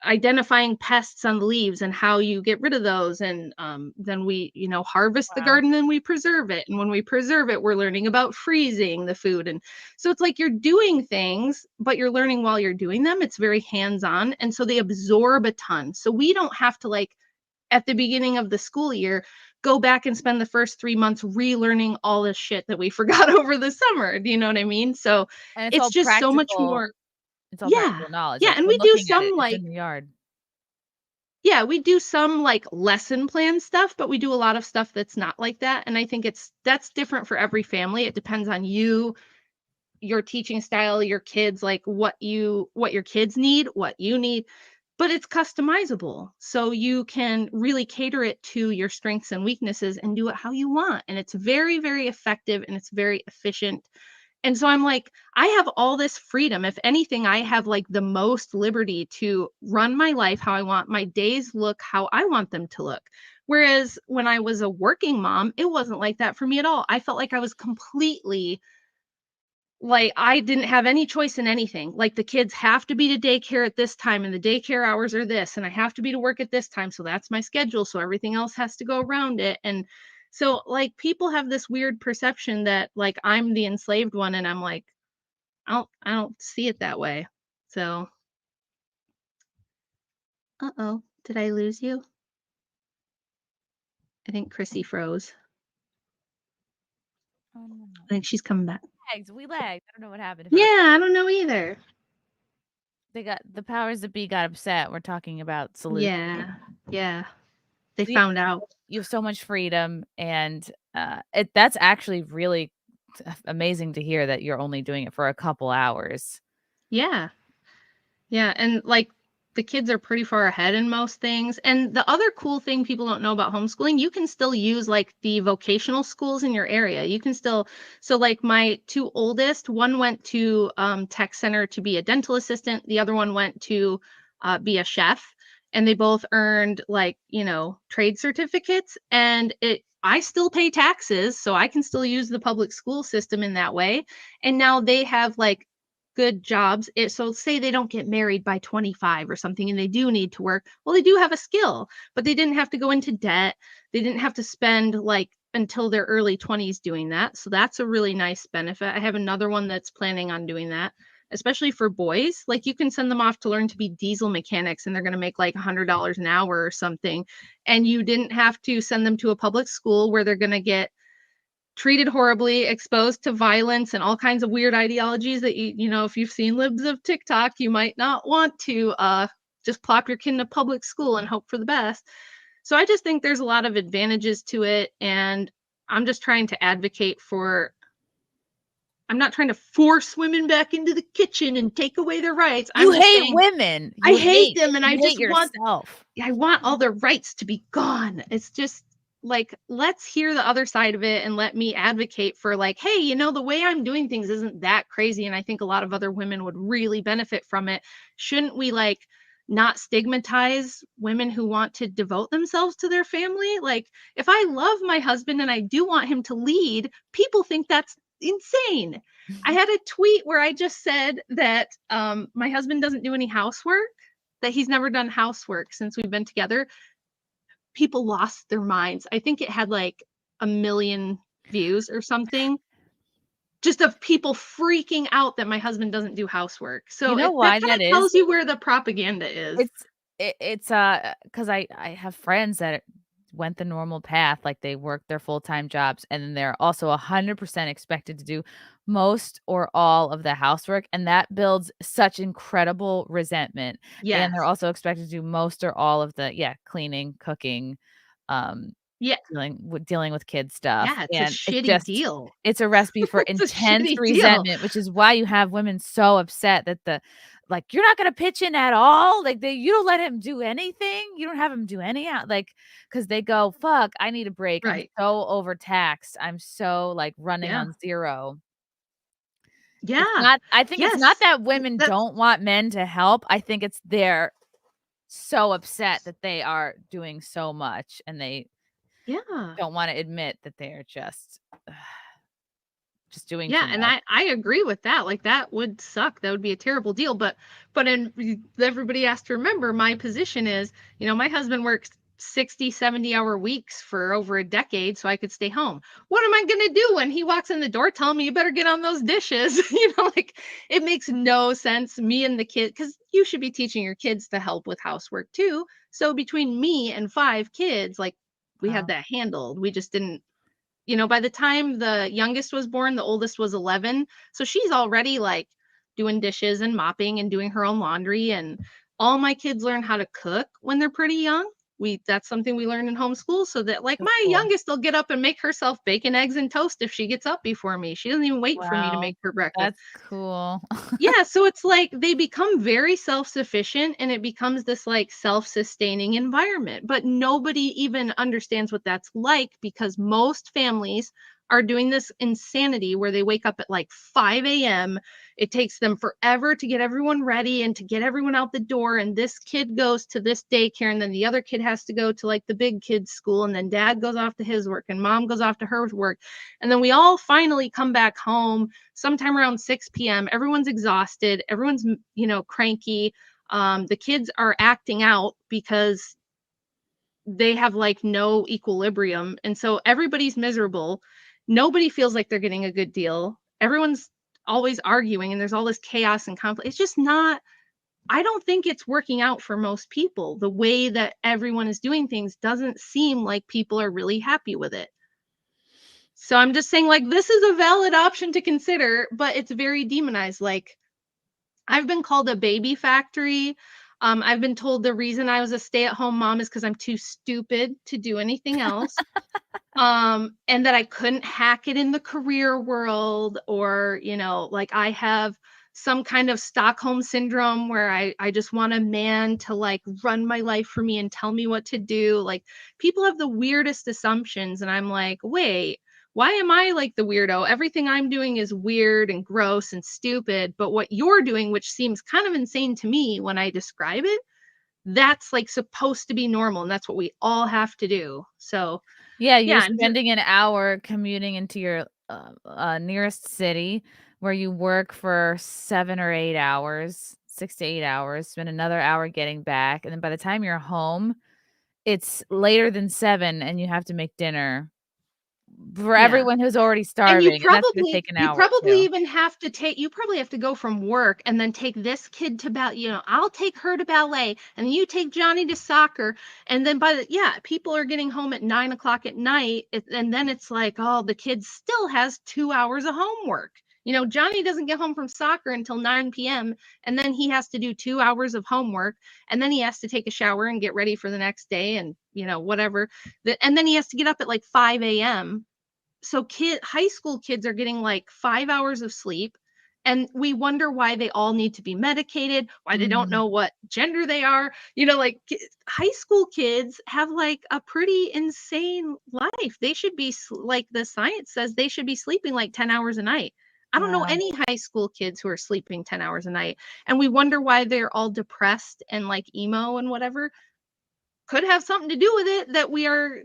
identifying pests on the leaves and how you get rid of those. And then we, harvest the Wow. garden and we preserve it. And when we preserve it, we're learning about freezing the food. And so it's like you're doing things, but you're learning while you're doing them. It's very hands-on. And so they absorb a ton. So we don't have to, like, at the beginning of the school year, go back and spend the first 3 months relearning all this shit that we forgot over the summer. Do you know what I mean? So And it's it's all just so much practical. more. It's all Yeah. practical knowledge. Yeah. Like And we're we do looking at some, it. It's like, in the yard. yeah, we do some, like, lesson plan stuff, but we do a lot of stuff that's not like that. And I think that's different for every family. It depends on you, your teaching style, your kids, like what your kids need, what you need, but it's customizable. So you can really cater it to your strengths and weaknesses and do it how you want. And it's very, very effective and it's very efficient. And so I'm like, I have all this freedom. If anything, I have, like, the most liberty to run my life how I want. My days look how I want them to look. Whereas when I was a working mom, it wasn't like that for me at all. I felt like I was completely, like, I didn't have any choice in anything. Like, the kids have to be to daycare at this time and the daycare hours are this, and I have to be to work at this time. So that's my schedule. So everything else has to go around it. And so, like, people have this weird perception that, like, I'm the enslaved one. And I'm like, I don't see it that way. So, uh-oh, did I lose you? I think Chrissy froze. Oh no. I think she's coming back. We lagged. I don't know what happened. Yeah, I don't know either. The powers that be got upset. We're talking about solutions. Yeah. They So found out. you have so much freedom, and that's actually really amazing to hear that you're only doing it for a couple hours. Yeah. Yeah, and, like, the kids are pretty far ahead in most things. And the other cool thing people don't know about homeschooling, you can still use, like, the vocational schools in your area. You can still, so, like, my two oldest, one went to tech center to be a dental assistant, the other one went to be a chef, and they both earned, like, trade certificates. And I still pay taxes, so I can still use the public school system in that way. And now they have, like, good jobs. So say they don't get married by 25 or something and they do need to work. Well, they do have a skill, but they didn't have to go into debt. They didn't have to spend, like, until their early 20s doing that. So that's a really nice benefit. I have another one that's planning on doing that, especially for boys. Like, you can send them off to learn to be diesel mechanics and they're going to make like $100 an hour or something. And you didn't have to send them to a public school where they're going to get treated horribly, exposed to violence and all kinds of weird ideologies that if you've seen libs of TikTok, you might not want to just plop your kid in a public school and hope for the best. So I just think there's a lot of advantages to it, and I'm just trying to advocate for. I'm not trying to force women back into the kitchen and take away their rights. You I'm just hate saying, women. I hate them, and I hate just yourself. I want all their rights to be gone. It's just, like, let's hear the other side of it and let me advocate for, like, hey, the way I'm doing things isn't that crazy. And I think a lot of other women would really benefit from it. Shouldn't we, like, not stigmatize women who want to devote themselves to their family? Like, if I love my husband and I do want him to lead, people think that's insane. I had a tweet where I just said that my husband doesn't do any housework, that he's never done housework since we've been together. People lost their minds. I think it had like 1 million views or something, just of people freaking out that my husband doesn't do housework. So why that kind that of tells is? you where the propaganda is. It's because I have friends that went the normal path, like they work their full-time jobs, and then they're also 100% expected to do most or all of the housework, and that builds such incredible resentment. Yes. And they're also expected to do most or all of the cleaning, cooking, Yeah. dealing with kids stuff. Yeah, it's And a shitty deal. It's a recipe for It's a intense shitty deal. resentment, which is why you have women so upset that you're not gonna pitch in at all. Like you don't let him do anything. You don't have him do any because they go, fuck, I need a break. Right. I'm so overtaxed. I'm so running Yeah. on zero. Yeah. I think it's not that women don't want men to help. I think it's they're so upset that they are doing so much and they don't want to admit that they're just just doing Yeah, too and much. I agree with that. Like, that would suck. That would be a terrible deal. But everybody has to remember, my position is, my husband works 60, 70-hour weeks for over a decade so I could stay home. What am I going to do when he walks in the door telling me you better get on those dishes? Like, it makes no sense. Me and the kid, because you should be teaching your kids to help with housework too. So between me and 5 kids, like, we had that handled. We just didn't, by the time the youngest was born, the oldest was 11. So she's already like doing dishes and mopping and doing her own laundry. And all my kids learn how to cook when they're pretty young. That's something we learned in homeschool, so that like That's my cool. youngest will get up and make herself bacon, eggs, and toast if she gets up before me. She doesn't even wait for me to Wow, make her breakfast. that's cool. Yeah, so it's like they become very self-sufficient, and it becomes this like self-sustaining environment. But nobody even understands what that's like, because most families are doing this insanity where they wake up at like 5 a.m. It takes them forever to get everyone ready and to get everyone out the door. And this kid goes to this daycare, and then the other kid has to go to like the big kids' school, and then dad goes off to his work, and mom goes off to her work. And then we all finally come back home sometime around 6 p.m. Everyone's exhausted. Everyone's, cranky. The kids are acting out because they have like no equilibrium. And so everybody's miserable. Nobody feels like they're getting a good deal. Everyone's always arguing, and there's all this chaos and conflict. It's just not, I don't think it's working out for most people. The way that everyone is doing things doesn't seem like people are really happy with it. So I'm just saying, like, this is a valid option to consider, but it's very demonized. Like, I've been called a baby factory. I've been told the reason I was a stay-at-home mom is because I'm too stupid to do anything else. And that I couldn't hack it in the career world, or, like I have some kind of Stockholm syndrome where I just want a man to like run my life for me and tell me what to do. Like, people have the weirdest assumptions, and I'm like, wait, why am I like the weirdo? Everything I'm doing is weird and gross and stupid, but what you're doing, which seems kind of insane to me when I describe it, that's like supposed to be normal, and that's what we all have to do. So Yeah, you're yeah, spending an hour commuting into your nearest city where you work for 7 or 8 hours, 6 to 8 hours, spend another hour getting back, and then by the time you're home, it's later than 7 and you have to make dinner for yeah. everyone who's already And starving, and that's gonna take an you hour probably too. even have to go from work and then take this kid to I'll take her to ballet, and you take Johnny to soccer. And then people are getting home at 9 o'clock at night. And then it's like, oh, the kid still has 2 hours of homework. Johnny doesn't get home from soccer until 9 p.m. and then he has to do 2 hours of homework, and then he has to take a shower and get ready for the next day, and whatever. And then he has to get up at like 5 a.m. So high school kids are getting like 5 hours of sleep, and we wonder why they all need to be medicated, why they don't know what gender they are. Like, high school kids have like a pretty insane life. They should be like, the science says they should be sleeping like 10 hours a night. I don't know Wow. any high school kids who are sleeping 10 hours a night, and we wonder why they're all depressed and like emo and whatever. Could have something to do with it, that we are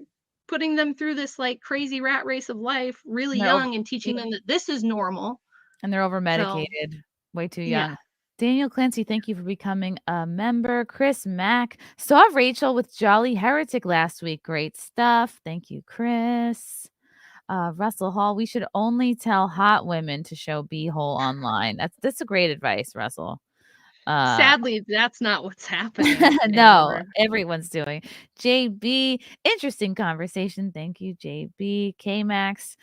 putting them through this like crazy rat race of life really And they're over young and teaching them that this is normal. and they're over So medicated, way too yeah. young. Daniel Clancy, thank you for becoming a member. Chris Mack, saw Rachel with Jolly Heretic last week. Great stuff. Thank you, Chris. Russell Hall, we should only tell hot women to show b-hole online. That's a great advice, Russell. Sadly, that's not what's happening No, anymore. everyone's doing. JB, interesting conversation. Thank you, JB. K-Max,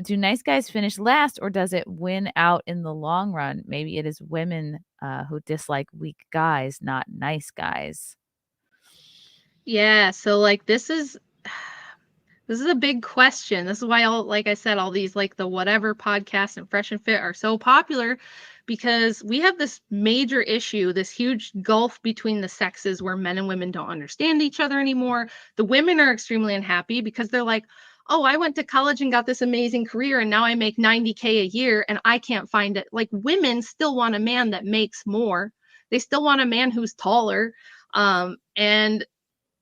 do nice guys finish last, or does it win out in the long run? Maybe it is women who dislike weak guys, not nice guys. Yeah, so like this is a big question. This is why like I said, all these like the whatever podcasts and Fresh and Fit are so popular, because we have this major issue, this huge gulf between the sexes where men and women don't understand each other anymore. The women are extremely unhappy because they're like, oh, I went to college and got this amazing career, and now I make $90K a year and I can't find it. Like, women still want a man that makes more. They still want a man who's taller. And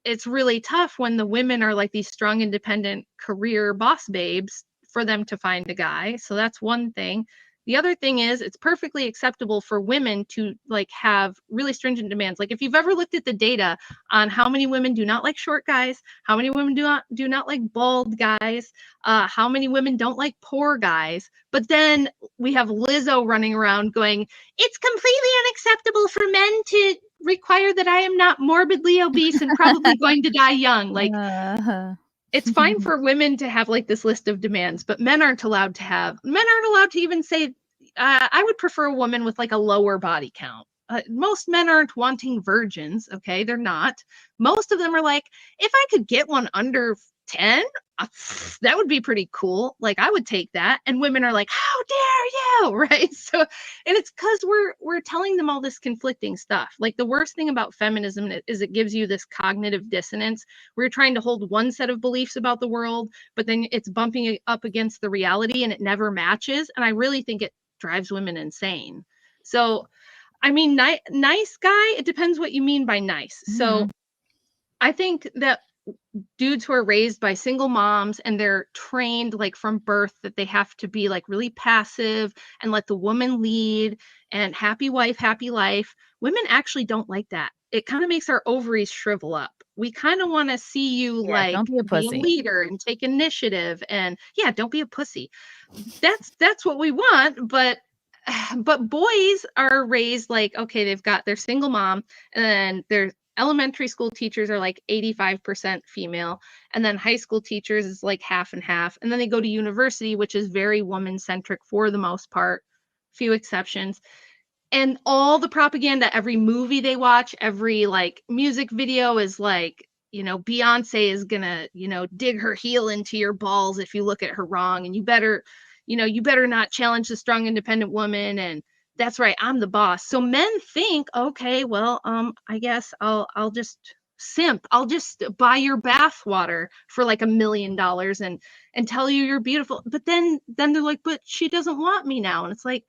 it's really tough when the women are like these strong, independent career boss babes for them to find a guy. So that's one thing. The other thing is it's perfectly acceptable for women to like have really stringent demands. Like if you've ever looked at the data on how many women do not like short guys, how many women do not like bald guys, how many women don't like poor guys, but then we have Lizzo running around going, it's completely unacceptable for men to require that I am not morbidly obese and probably going to die young. Like it's fine for women to have like this list of demands, but men aren't allowed to even say, I would prefer a woman with like a lower body count. Most men aren't wanting virgins. Okay. They're not. Most of them are like, if I could get one under 10, that would be pretty cool. Like I would take that. And women are like, how dare you? Right. So, and it's because we're telling them all this conflicting stuff. Like the worst thing about feminism is it gives you this cognitive dissonance. We're trying to hold one set of beliefs about the world, but then it's bumping it up against the reality and it never matches. And I really think it drives women insane. So, I mean, nice guy, it depends what you mean by nice. So I think that dudes who are raised by single moms and they're trained like from birth that they have to be like really passive and let the woman lead and happy wife, happy life. Women actually don't like that. It kind of makes our ovaries shrivel up. We kind of want to see you like don't be a pussy. be a leader and take initiative and don't be a pussy. That's what we want, but boys are raised like, okay, they've got their single mom and then their elementary school teachers are like 85% female. And then high school teachers is like half and half. And then they go to university, which is very woman centric for the most part, few exceptions. And all the propaganda, every movie they watch, every like music video is like, Beyonce is gonna, dig her heel into your balls if you look at her wrong. And you better not challenge the strong, independent woman. And that's right, I'm the boss. So men think, okay, well, I guess I'll just simp. I'll just buy your bath water for like $1 million and tell you you're beautiful. But then they're like, but she doesn't want me now. And it's like,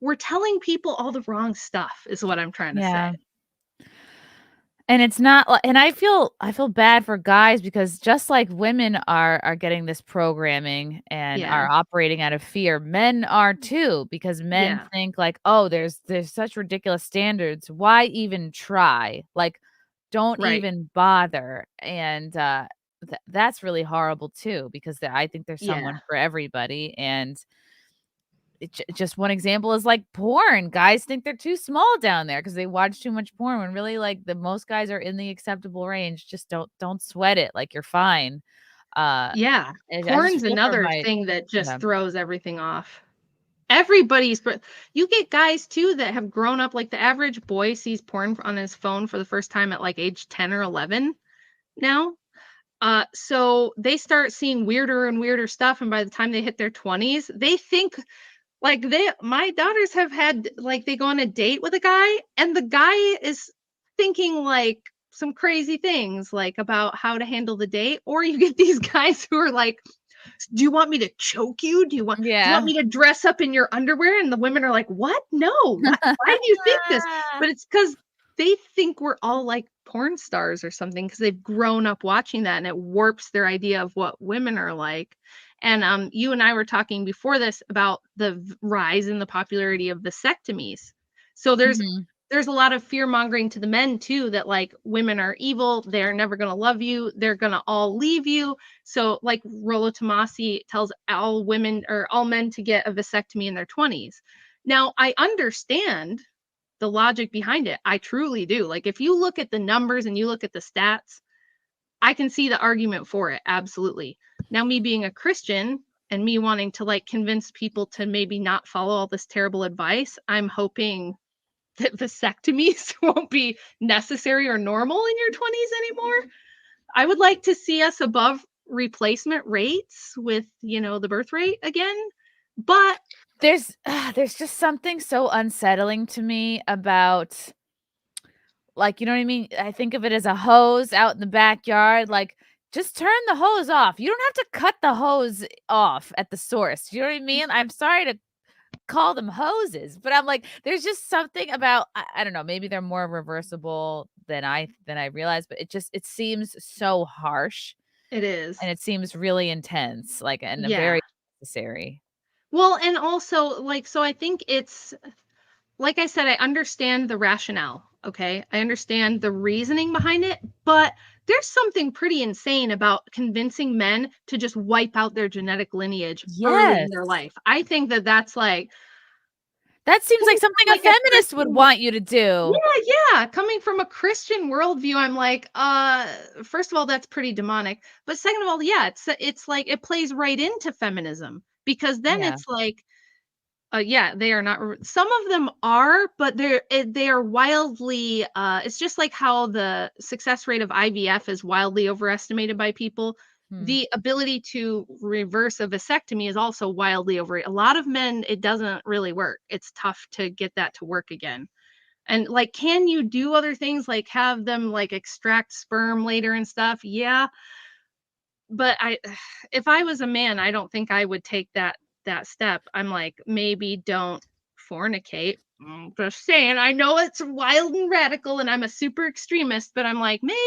we're telling people all the wrong stuff is what I'm trying to say. And it's not, and I feel bad for guys because just like women are getting this programming and are operating out of fear, men are too, because men think like, oh, there's such ridiculous standards. Why even try? Like, don't even bother. And that's really horrible too, because I think there's someone for everybody. And just one example is like porn. Guys think they're too small down there because they watch too much porn when really like the most guys are in the acceptable range. Just don't sweat it. Like you're fine. Porn's another thing that just throws everything off. You get guys too that have grown up, like the average boy sees porn on his phone for the first time at like age 10 or 11 now. So they start seeing weirder and weirder stuff. And by the time they hit their 20s, they think like my daughters have had, like, they go on a date with a guy and the guy is thinking like some crazy things like about how to handle the date. Or you get these guys who are like, do you want me to choke you? Do you want me to dress up in your underwear? And the women are like, what? No. Why do you think this? But it's because they think we're all like porn stars or something because they've grown up watching that and it warps their idea of what women are like. And you and I were talking before this about the rise in the popularity of vasectomies. So there's a lot of fear mongering to the men too, that like women are evil. They're never going to love you. They're going to all leave you. So like Rollo Tomassi tells all women or all men to get a vasectomy in their 20s. Now I understand the logic behind it. I truly do. Like if you look at the numbers and you look at the stats, I can see the argument for it. Absolutely. Now, me being a Christian and me wanting to like convince people to maybe not follow all this terrible advice, I'm hoping that vasectomies won't be necessary or normal in your 20s anymore. I would like to see us above replacement rates with, the birth rate again. But there's just something so unsettling to me about, like, you know what I mean? I think of it as a hose out in the backyard. Like, just turn the hose off. You don't have to cut the hose off at the source. You know what I mean? I'm sorry to call them hoses, but I'm like, there's just something about, I don't know, maybe they're more reversible than I realized, but it seems so harsh It is. And it seems really intense, like, and Yeah. very necessary. Well, and also, like, so I think it's like I said, I understand the rationale. Okay. I understand the reasoning behind it, but there's something pretty insane about convincing men to just wipe out their genetic lineage early in Yes. their life. I think that that's like, That seems like something a like a feminist would Christian. want you to do. Yeah. Coming from a Christian worldview, I'm like, first of all, that's pretty demonic. But second of all, yeah, it's like it plays right into feminism because then Yeah. it's like, yeah, they are not. Some of them are, but they are wildly. It's just like how the success rate of IVF is wildly overestimated by people. Hmm. The ability to reverse a vasectomy is also wildly over. A lot of men, it doesn't really work. It's tough to get that to work again. And like, can you do other things like have them like extract sperm later and stuff? Yeah, but if I was a man, I don't think I would take that step. I'm like, maybe don't fornicate. Just saying. I know it's wild and radical, and I'm a super extremist, but I'm like, maybe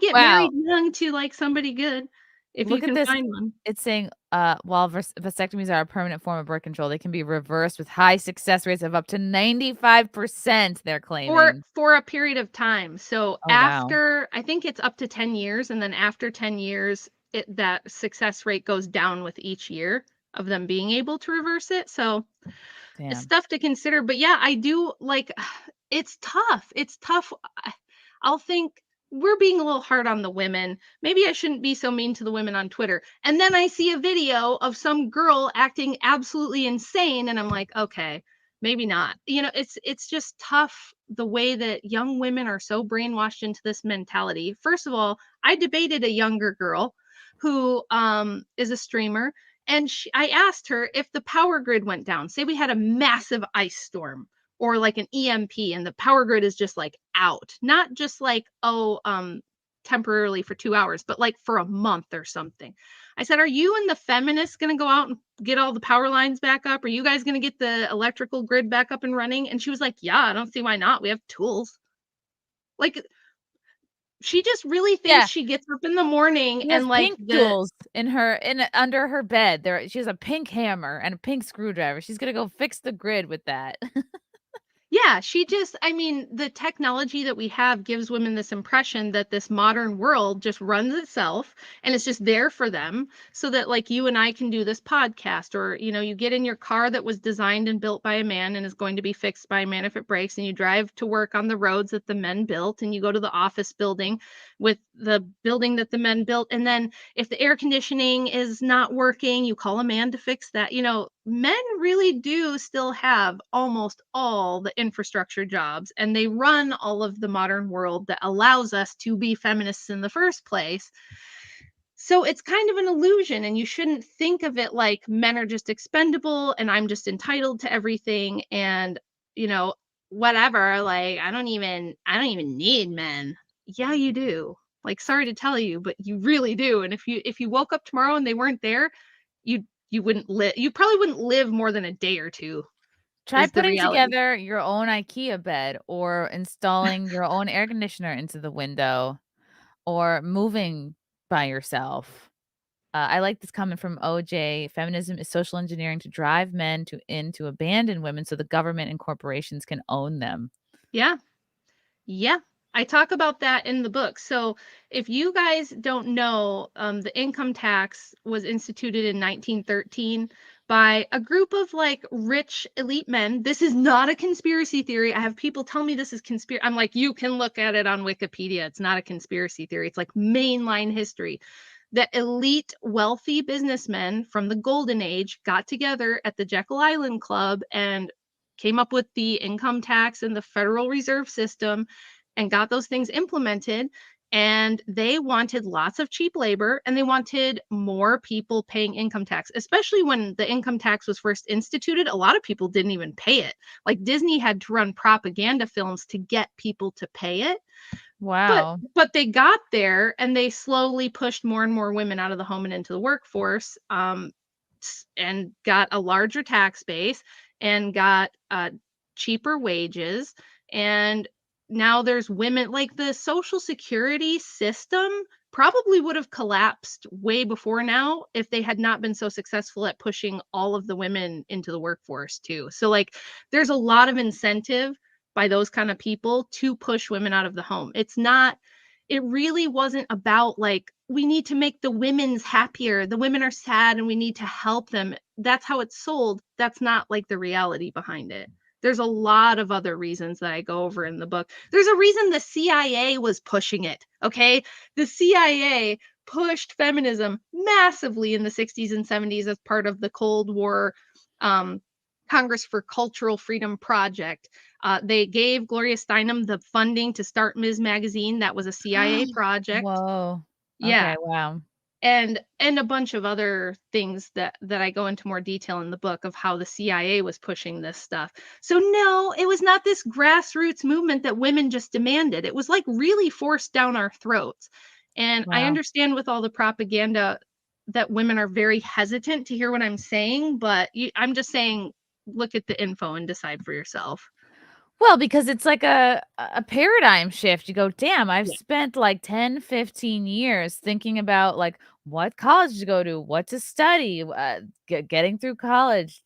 get married Wow. young to like somebody good if you Look at can this. find one. It's saying, while vasectomies are a permanent form of birth control, they can be reversed with high success rates of up to 95%, they're For claiming. for a period of time. So Oh, wow. after I think it's up to 10 years, and then after 10 years, that success rate goes down with each year of them being able to reverse it. So it's Damn. stuff to consider. But yeah, I do like it's tough. It's tough. I'll think we're being a little hard on the women. Maybe I shouldn't be so mean to the women on Twitter. And then I see a video of some girl acting absolutely insane, and I'm like, okay, maybe not. It's just tough the way that young women are so brainwashed into this mentality. First of all, I debated a younger girl who is a streamer, and I asked her if the power grid went down. Say we had a massive ice storm or like an EMP and the power grid is just like out. Not just like, temporarily for 2 hours, but like for a month or something. I said, "Are you and the feminists going to go out and get all the power lines back up? Are you guys going to get the electrical grid back up and running?" And she was like, "Yeah, I don't see why not. We have tools." Like, she just really thinks Yeah. she gets up in the morning She has and like pink tools under her bed. She has a pink hammer and a pink screwdriver. She's gonna go fix the grid with that. Yeah, I mean, the technology that we have gives women this impression that this modern world just runs itself and it's just there for them so that like you and I can do this podcast, or you get in your car that was designed and built by a man and is going to be fixed by a man if it breaks, and you drive to work on the roads that the men built, and you go to the office building with the building that the men built, and then if the air conditioning is not working, you call a man to fix that. Men really do still have almost all the infrastructure jobs, and they run all of the modern world that allows us to be feminists in the first place. So it's kind of an illusion, and you shouldn't think of it like men are just expendable and I'm just entitled to everything, and you know whatever, like I don't even need men. Yeah, you do. Like, sorry to tell you, but you really do. And if you woke up tomorrow and they weren't there, you wouldn't live. You probably wouldn't live more than a day or two, Try is the putting reality. together your own IKEA bed or installing your own air conditioner into the window or moving by yourself. I like this comment from OJ. Feminism is social engineering to drive men to abandon women so the government and corporations can own them. Yeah. Yeah. I talk about that in the book. So if you guys don't know, the income tax was instituted in 1913 by a group of like rich elite men. This is not a conspiracy theory. I have people tell me this is conspiracy. I'm like, you can look at it on Wikipedia. It's not a conspiracy theory. It's like mainline history. That elite wealthy businessmen from the golden age got together at the Jekyll Island Club and came up with the income tax and the Federal Reserve System and got those things implemented. And they wanted lots of cheap labor, and they wanted more people paying income tax, especially when the income tax was first instituted. A lot of people didn't even pay it. Like, Disney had to run propaganda films to get people to pay it. Wow. But they got there, and they slowly pushed more and more women out of the home and into the workforce, and got a larger tax base and got cheaper wages. And now there's women, like the Social Security system probably would have collapsed way before now if they had not been so successful at pushing all of the women into the workforce too. So like there's a lot of incentive by those kind of people to push women out of the home. It really wasn't about like, we need to make the women's happier. The women are sad and we need to help them. That's how it's sold. That's not like the reality behind it. There's a lot of other reasons that I go over in the book. There's a reason the CIA was pushing it, okay? The CIA pushed feminism massively in the 60s and 70s as part of the Cold War Congress for Cultural Freedom Project. They gave Gloria Steinem the funding to start Ms. Magazine. That was a CIA project. Whoa. Yeah. Okay, wow. And a bunch of other things that I go into more detail in the book of how the CIA was pushing this stuff. So no, it was not this grassroots movement that women just demanded. It was like really forced down our throats. And I Wow. understand with all the propaganda that women are very hesitant to hear what I'm saying, but I'm just saying, look at the info and decide for yourself. Well, because it's like a paradigm shift. You go, damn, I've Yeah. spent like 10, 15 years thinking about like what college to go to, what to study, getting through college,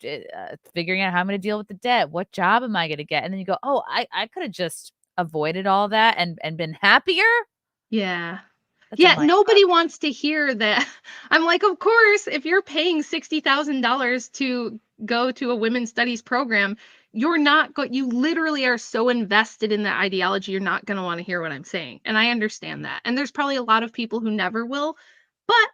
figuring out how I'm going to deal with the debt, what job am I going to get? And then you go, oh, I could have just avoided all that and been happier. Yeah. That's a mind Nobody fuck. wants to hear that. I'm like, of course, if you're paying $60,000 to go to a women's studies program, you're not you literally are so invested in the ideology, you're not going to want to hear what I'm saying. And I understand that. And there's probably a lot of people who never will. But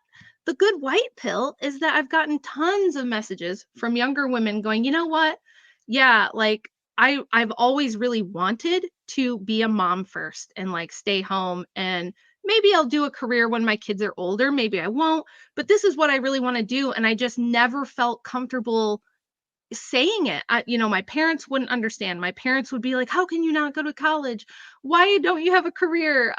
the good white pill is that I've gotten tons of messages from younger women going, you know what? Yeah, like I've always really wanted to be a mom first and like stay home, and maybe I'll do a career when my kids are older, maybe I won't, but this is what I really want to do, and I just never felt comfortable saying it. My parents wouldn't understand. My parents would be like, how can you not go to college? Why don't you have a career?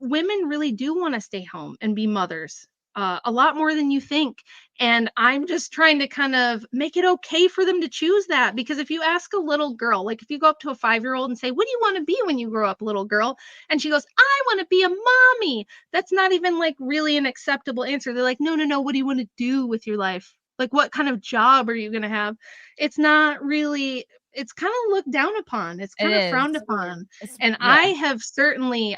Women really do want to stay home and be mothers. A lot more than you think. And I'm just trying to kind of make it okay for them to choose that. Because if you ask a little girl, like if you go up to a 5-year-old and say, what do you want to be when you grow up, little girl? And she goes, I want to be a mommy. That's not even like really an acceptable answer. They're like, no, what do you want to do with your life? Like, what kind of job are you going to have? It's not really, it's kind of looked down upon. It's kind of frowned upon. And I've certainly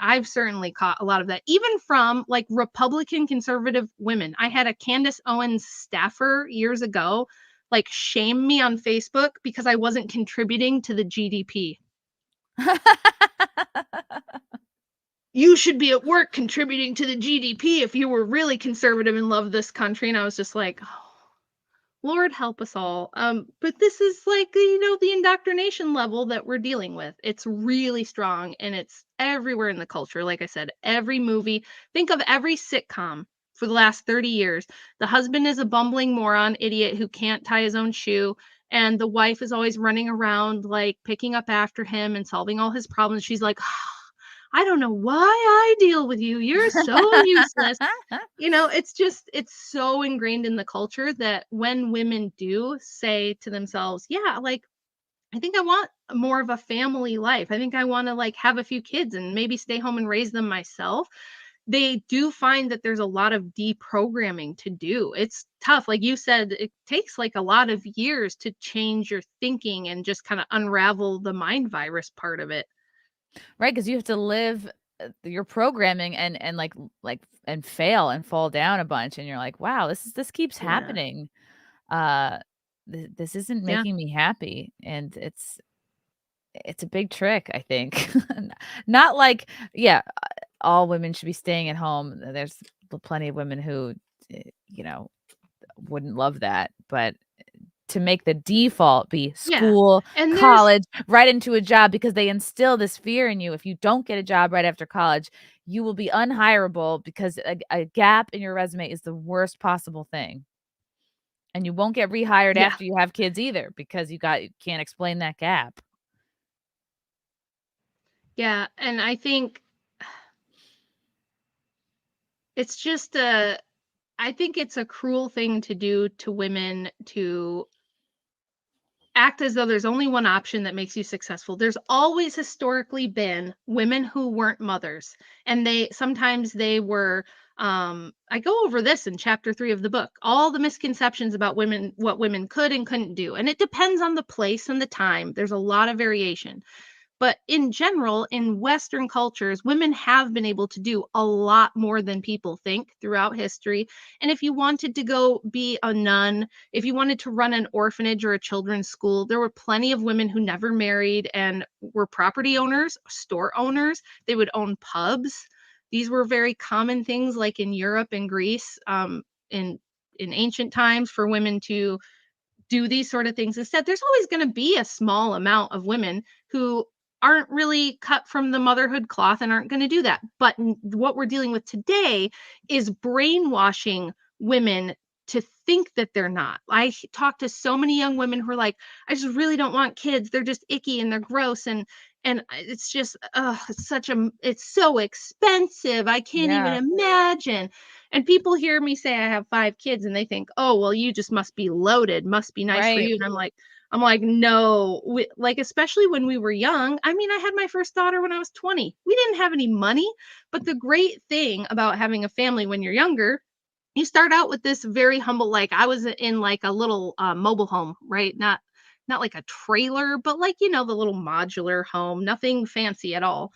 caught a lot of that, even from like Republican conservative women. I had a Candace Owens staffer years ago, like shame me on Facebook because I wasn't contributing to the GDP. You should be at work contributing to the GDP if you were really conservative and love this country. And I was just like, oh, Lord help us all. But this is like, the indoctrination level that we're dealing with. It's really strong and it's everywhere in the culture. Like I said, every movie, think of every sitcom for the last 30 years. The husband is a bumbling moron idiot who can't tie his own shoe. And the wife is always running around, like picking up after him and solving all his problems. She's like, I don't know why I deal with you. You're so useless. It's so ingrained in the culture that when women do say to themselves, yeah, like, I think I want more of a family life. I think I want to like have a few kids and maybe stay home and raise them myself. They do find that there's a lot of deprogramming to do. It's tough. Like you said, it takes like a lot of years to change your thinking and just kind of unravel the mind virus part of it. Right, because you have to live your programming and and fail and fall down a bunch, and you're like, wow, this keeps Yeah. happening. This isn't Yeah. making me happy, and it's a big trick, I think. Not like, yeah, all women should be staying at home. There's plenty of women who, wouldn't love that, but to make the default be school, And college, right into a job, because they instill this fear in you. If you don't get a job right after college, you will be unhireable because a gap in your resume is the worst possible thing. And you won't get rehired after you have kids either because you can't explain that gap. Yeah, and I think it's just I think it's a cruel thing to do to women to act as though there's only one option that makes you successful. There's always historically been women who weren't mothers, and sometimes they were. I go over this in chapter 3 of the book, all the misconceptions about women, what women could and couldn't do, and it depends on the place and the time. There's a lot of variation. But in general, in Western cultures, women have been able to do a lot more than people think throughout history. And if you wanted to go be a nun, if you wanted to run an orphanage or a children's school, there were plenty of women who never married and were property owners, store owners. They would own pubs. These were very common things, like in Europe and Greece, in ancient times, for women to do these sort of things. Instead, there's always going to be a small amount of women who aren't really cut from the motherhood cloth and aren't going to do that. But what we're dealing with today is brainwashing women to think that they're not. I talk to so many young women who are like, I just really don't want kids. They're just icky and they're gross. And it's just, it's so expensive. I can't even imagine. And people hear me say I have 5 kids and they think, oh, well, you just must be loaded, must be nice for you. And I'm like, no, like, especially when we were young. I mean, I had my first daughter when I was 20. We didn't have any money. But the great thing about having a family when you're younger, you start out with this very humble, like I was in like a little mobile home, right? Not like a trailer, but like, the little modular home, nothing fancy at all,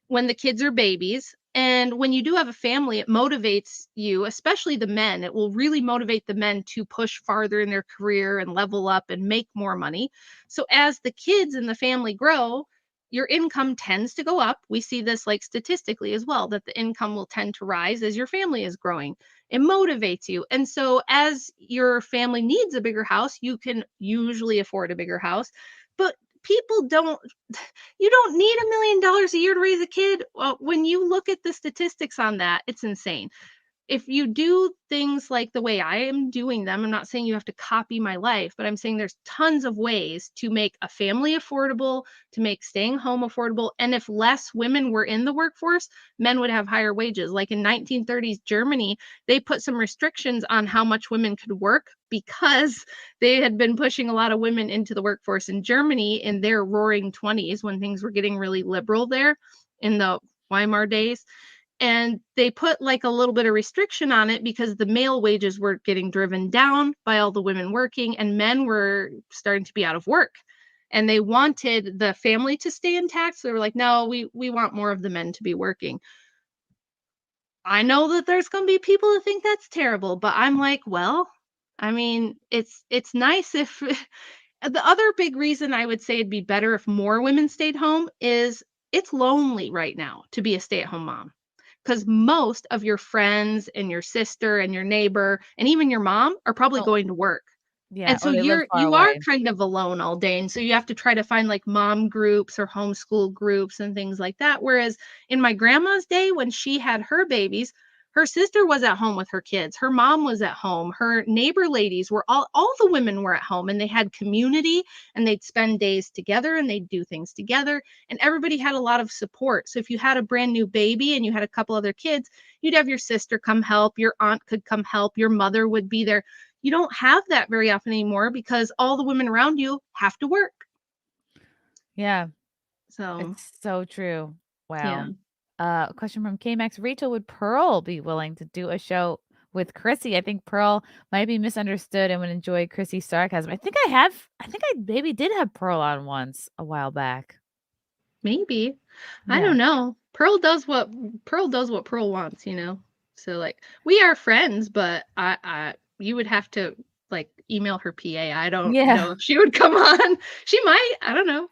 when the kids are babies. And when you do have a family, it motivates you, especially the men. It will really motivate the men to push farther in their career and level up and make more money. So as the kids in the family grow, your income tends to go up. We see this like statistically as well, that the income will tend to rise as your family is growing. It motivates you. And so as your family needs a bigger house, you can usually afford a bigger house. But you don't need $1 million a year to raise a kid. Well, when you look at the statistics on that, it's insane. If you do things like the way I am doing them, I'm not saying you have to copy my life, but I'm saying there's tons of ways to make a family affordable, to make staying home affordable. And if less women were in the workforce, men would have higher wages. Like in 1930s Germany, they put some restrictions on how much women could work because they had been pushing a lot of women into the workforce in Germany in their roaring 20s, when things were getting really liberal there in the Weimar days. And they put like a little bit of restriction on it because the male wages were getting driven down by all the women working, and men were starting to be out of work. And they wanted the family to stay intact. So they were like, no, we want more of the men to be working. I know that there's going to be people that think that's terrible, but I'm like, well, I mean, it's nice if the other big reason I would say it'd be better if more women stayed home is it's lonely right now to be a stay-at-home mom. Because most of your friends and your sister and your neighbor and even your mom are probably going to work. Yeah. And so you are kind of alone all day. And so you have to try to find like mom groups or homeschool groups and things like that. Whereas in my grandma's day, when she had her babies, her sister was at home with her kids. Her mom was at home. Her neighbor ladies were all the women were at home, and they had community, and they'd spend days together and they'd do things together, and everybody had a lot of support. So if you had a brand new baby and you had a couple other kids, you'd have your sister come help. Your aunt could come help. Your mother would be there. You don't have that very often anymore because all the women around you have to work. Yeah. So it's so true. Wow. Yeah. Question from KMax. Rachel, would Pearl be willing to do a show with Chrissie? I think Pearl might be misunderstood and would enjoy Chrissie's sarcasm. I think I maybe did have Pearl on once a while back. Maybe. Yeah. I don't know. Pearl does what Pearl wants, So like, we are friends, but you would have to like email her PA. I don't know if she would come on. She might. I don't know.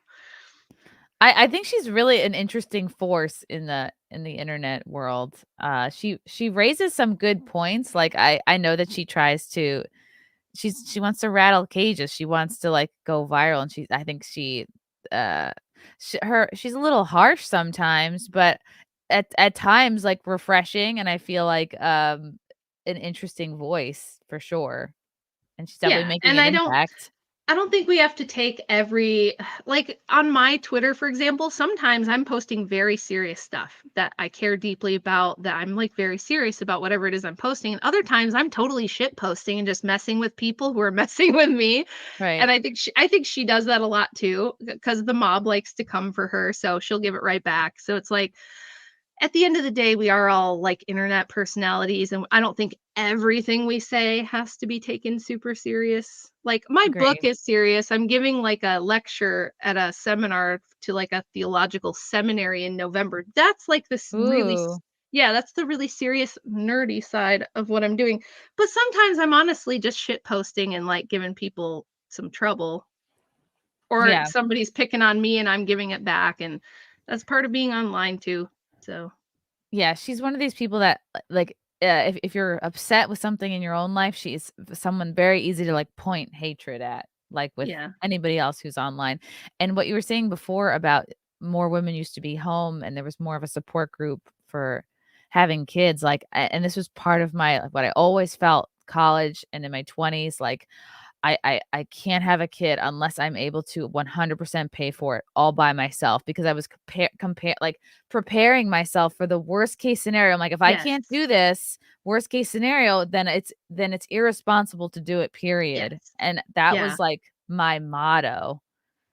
I think she's really an interesting force in the internet world. She raises some good points. Like I know that she tries to, she wants to rattle cages. She wants to like go viral, and I think she's a little harsh sometimes, but at times like refreshing, and I feel like an interesting voice for sure. And she's definitely making an impact. I don't think we have to take like on my Twitter, for example, sometimes I'm posting very serious stuff that I care deeply about, that I'm like very serious about whatever it is I'm posting. And other times I'm totally shit posting and just messing with people who are messing with me. Right. And I think she does that a lot too, because the mob likes to come for her. So she'll give it right back. So it's like, at the end of the day, we are all like internet personalities, and I don't think everything we say has to be taken super serious. Like my book Agreed. is serious. I'm giving like a lecture at a seminar to like a theological seminary in November. That's like this Ooh. yeah, that's the really serious nerdy side of what I'm doing. But sometimes I'm honestly just shit posting and like giving people some trouble, or Yeah. somebody's picking on me and I'm giving it back, and that's part of being online too. So Yeah, she's one of these people that like if you're upset with something in your own life, she's someone very easy to like point hatred at, like with yeah. anybody else who's online. And what you were saying before about more women used to be home and there was more of a support group for having kids, like and this was part of my what I always felt college and in my 20s, like I can't have a kid unless I'm able to 100% pay for it all by myself, because I was like preparing myself for the worst case scenario. I'm like, if I can't Yes. do this worst case scenario, then it's irresponsible to do it, period. Yes. And that Yeah. was like my motto.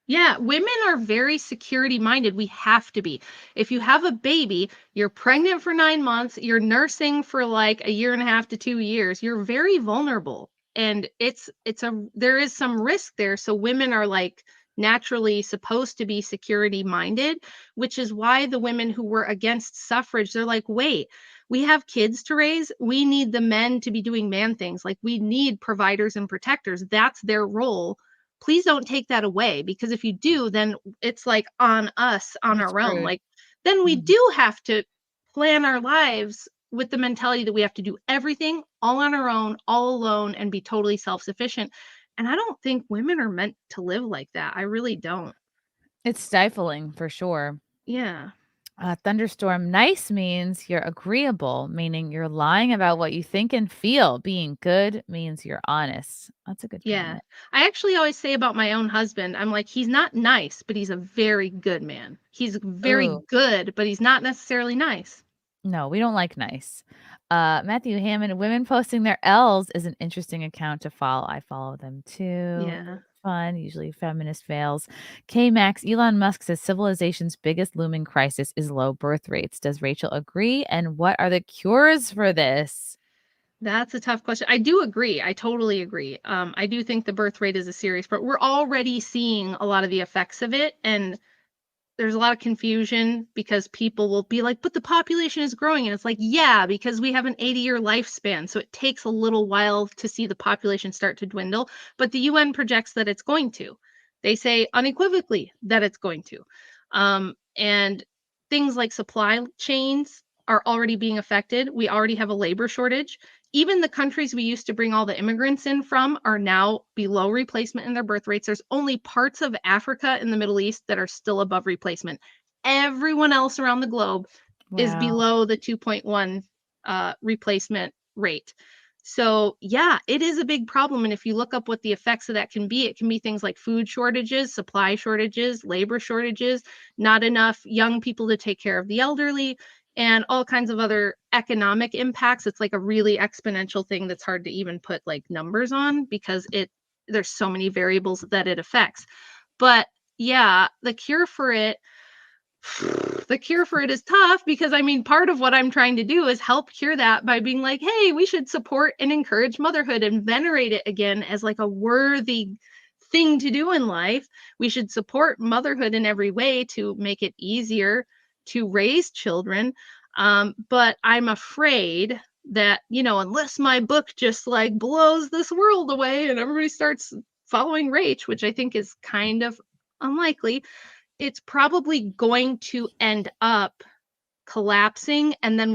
Yeah, women are very security minded. We have to be. If you have a baby, you're pregnant for 9 months, you're nursing for like a year and a half to 2 years, you're very vulnerable. And there is some risk there. So women are like naturally supposed to be security minded, which is why the women who were against suffrage, they're like, wait, we have kids to raise. We need the men to be doing man things. Like we need providers and protectors. That's their role. Please don't take that away, because if you do, then it's like on us, on We're our own. screwed. Like then we Mhm. do have to plan our lives with the mentality that we have to do everything all on our own, all alone, and be totally self-sufficient. And I don't think women are meant to live like that. I really don't. It's stifling for sure. Yeah. Thunderstorm nice means you're agreeable, meaning you're lying about what you think and feel. Being good means you're honest. That's a good Yeah. comment. I actually always say about my own husband, I'm like, he's not nice, but he's a very good man. He's very Ooh, good, but he's not necessarily nice. no, we don't like nice. Matthew Hammond, women posting their L's is an interesting account to follow. I follow them too. Yeah. Fun, usually feminist fails. K Max, Elon Musk says civilization's biggest looming crisis is low birth rates. Does Rachel agree? And what are the cures for this? That's a tough question. I do agree. I totally agree. I do think the birth rate is a serious, but we're already seeing a lot of the effects of it. And there's a lot of confusion because people will be like, but the population is growing. And it's like, yeah, because we have an 80-year lifespan. So it takes a little while to see the population start to dwindle. But the UN projects that it's going to. They say unequivocally that it's going to. And things like supply chains are already being affected. We already have a labor shortage. Even the countries we used to bring all the immigrants in from are now below replacement in their birth rates. There's only parts of Africa and the Middle East that are still above replacement. Everyone else around the globe is Wow. below the 2.1 replacement rate. So, yeah, it is a big problem. And if you look up what the effects of that can be, it can be things like food shortages, supply shortages, labor shortages, not enough young people to take care of the elderly, and all kinds of other economic impacts. It's like a really exponential thing that's hard to even put like numbers on, because there's so many variables that it affects. But yeah, the cure for it is tough, because I mean, part of what I'm trying to do is help cure that by being like, hey, we should support and encourage motherhood and venerate it again as like a worthy thing to do in life. We should support motherhood in every way to make it easier to raise children. But I'm afraid that, unless my book just like blows this world away and everybody starts following Rach, which I think is kind of unlikely, it's probably going to end up collapsing, and then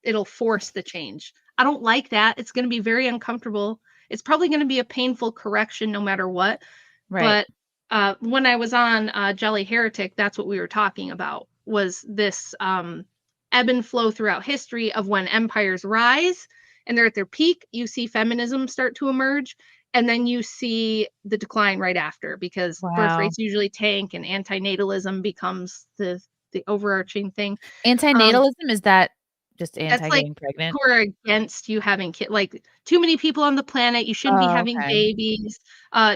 it'll force the change. I don't like that. It's going to be very uncomfortable. It's probably going to be a painful correction no matter what. Right. But when I was on Jelly Heretic, that's what we were talking about, was this ebb and flow throughout history of when empires rise and they're at their peak, you see feminism start to emerge. And then you see the decline right after, because birth Wow. rates usually tank and antinatalism becomes the overarching thing. Antinatalism, is that just That's anti like getting pregnant? who are against you having kids, like, too many people on the planet, you shouldn't be Oh, having okay. babies,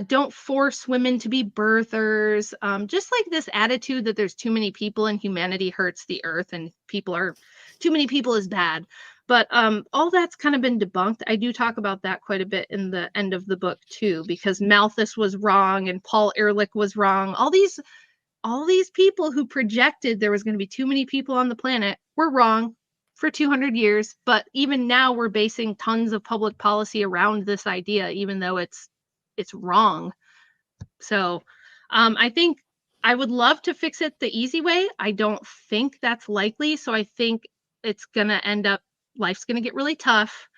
don't force women to be birthers, just like this attitude that there's too many people and humanity hurts the earth and too many people is bad. But, all that's kind of been debunked. I do talk about that quite a bit in the end of the book too, because Malthus was wrong and Paul Ehrlich was wrong. All these people who projected there was gonna be too many people on the planet were wrong for 200 years, but even now we're basing tons of public policy around this idea, even though it's wrong. So, I think I would love to fix it the easy way. I don't think that's likely, so I think it's gonna end up life's gonna get really tough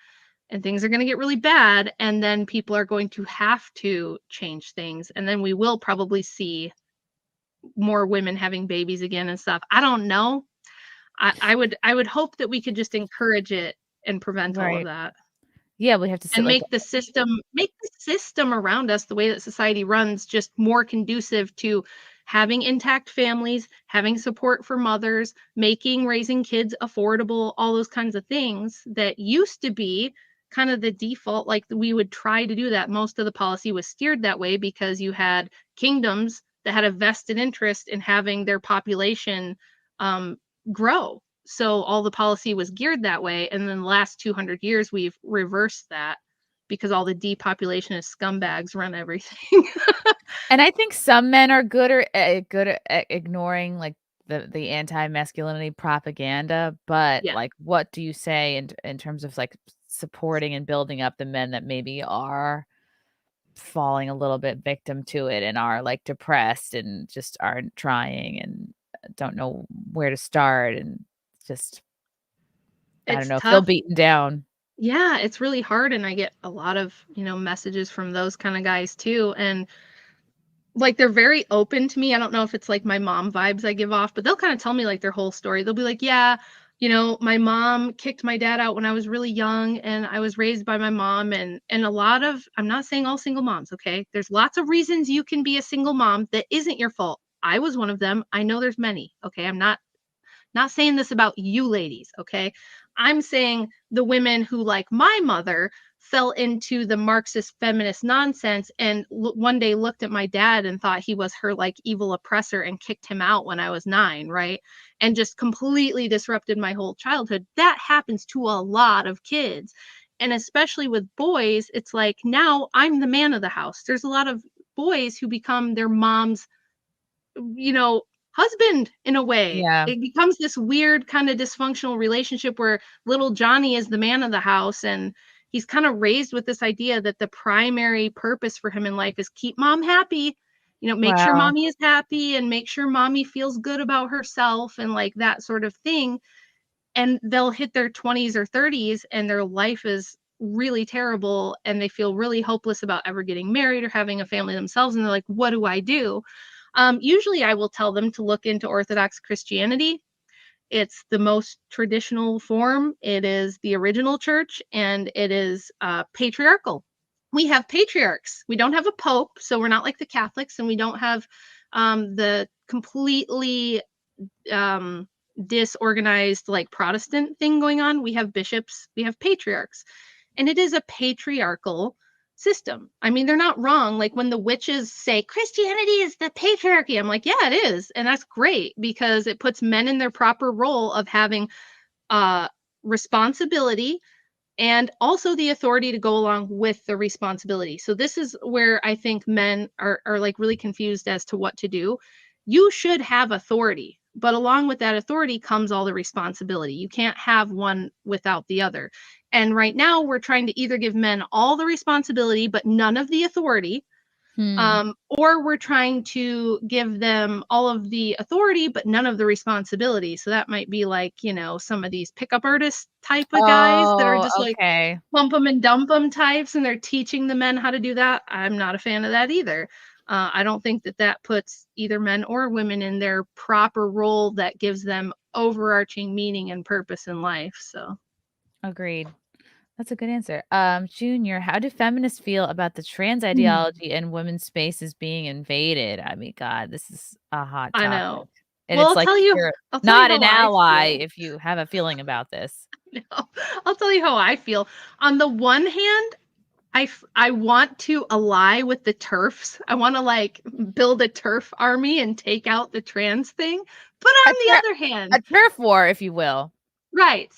and things are gonna get really bad, and then people are going to have to change things, and then we will probably see more women having babies again and stuff. I don't know. I would hope that we could just encourage it and prevent all of Right. that, Yeah, we have to sit and like make the system around us, the way that society runs, just more conducive to having intact families, having support for mothers, making raising kids affordable, all those kinds of things that used to be kind of the default. Like, we would try to do that. Most of the policy was steered that way because you had kingdoms that had a vested interest in having their population um, grow. So all the policy was geared that way. And then the last 200 years, we've reversed that because all the depopulationist scumbags run everything. and I think some men are good at ignoring, like, the anti-masculinity propaganda, but, Yeah, like, what do you say in terms of, like, supporting and building up the men that maybe are falling a little bit victim to it and are, like, depressed and just aren't trying and don't know where to start and just, I don't it's know, feel tough. beaten down. Yeah, it's really hard. And I get a lot of, messages from those kind of guys too. And like, they're very open to me. I don't know if it's like my mom vibes I give off, but they'll kind of tell me like their whole story. They'll be like, yeah, my mom kicked my dad out when I was really young and I was raised by my mom. And a lot of, I'm not saying all single moms, okay? There's lots of reasons you can be a single mom that isn't your fault. I was one of them. I know there's many, okay? I'm not saying this about you ladies, okay? I'm saying the women who, like my mother, fell into the Marxist feminist nonsense and one day looked at my dad and thought he was her like evil oppressor and kicked him out when I was 9, right? And just completely disrupted my whole childhood. That happens to a lot of kids. And especially with boys, it's like now I'm the man of the house. There's a lot of boys who become their mom's you know, husband in a way. Yeah. It becomes this weird kind of dysfunctional relationship where little Johnny is the man of the house and he's kind of raised with this idea that the primary purpose for him in life is keep mom happy, make sure Wow. mommy is happy and make sure mommy feels good about herself and like that sort of thing. And they'll hit their 20s or 30s and their life is really terrible and they feel really hopeless about ever getting married or having a family themselves. And they're like, what do I do? Usually I will tell them to look into Orthodox Christianity. It's the most traditional form. It is the original church and it is patriarchal. We have patriarchs. We don't have a pope, so we're not like the Catholics, and we don't have the completely disorganized like Protestant thing going on. We have bishops, we have patriarchs, and it is a patriarchal system. I mean, they're not wrong. Like when the witches say Christianity is the patriarchy, I'm like, yeah, it is. And that's great because it puts men in their proper role of having responsibility and also the authority to go along with the responsibility. So this is where I think men are like really confused as to what to do. You should have authority, but along with that authority comes all the responsibility. You can't have one without the other. And right now we're trying to either give men all the responsibility but none of the authority, Hmm. or we're trying to give them all of the authority but none of the responsibility. So that might be like, some of these pickup artist type of guys that are Oh, just like okay. pump them and dump them types, and they're teaching the men how to do that. I'm not a fan of that either. I don't think that puts either men or women in their proper role that gives them overarching meaning and purpose in life. So Agreed. That's a good answer. Junior, how do feminists feel about the trans Hmm. ideology and women's spaces being invaded? I mean, God, this is a hot I topic. know. And Well, it's like you're I'll tell you not how an I ally feel. if you have a feeling about this. No, I'll tell you how I feel. On the one hand, I want to ally with the TERFs. I want to like build a TERF army and take out the trans thing. But on the other hand, A turf war, if you will. right.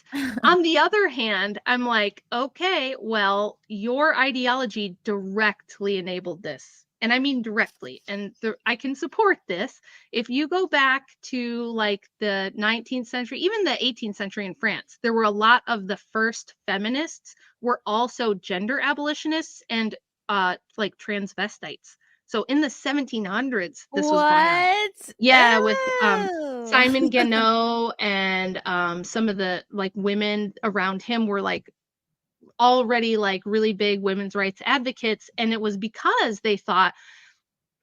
On the other hand, I'm like, okay, well, your ideology directly enabled this. And I mean directly. And I can support this. If you go back to like the 19th century, even the 18th century in France, there were a lot of the first feminists were also gender abolitionists and like transvestites. So in the 1700s, this was going on. What? Yeah, with Oh. Simon Guinot and some of the like women around him were like already like really big women's rights advocates, and it was because they thought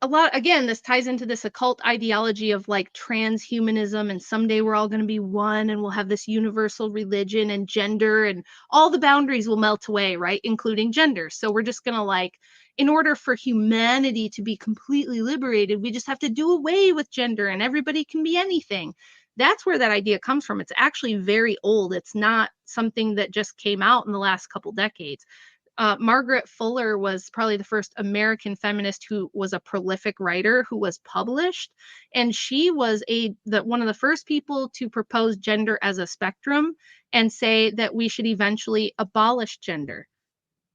a lot, again, this ties into this occult ideology of like transhumanism, and someday we're all going to be one and we'll have this universal religion and gender and all the boundaries will melt away, right, including gender. So we're just going to like, in order for humanity to be completely liberated, we just have to do away with gender and everybody can be anything. That's where that idea comes from. It's actually very old. It's not something that just came out in the last couple decades. Margaret Fuller was probably the first American feminist who was a prolific writer who was published, and she was one of the first people to propose gender as a spectrum and say that we should eventually abolish gender.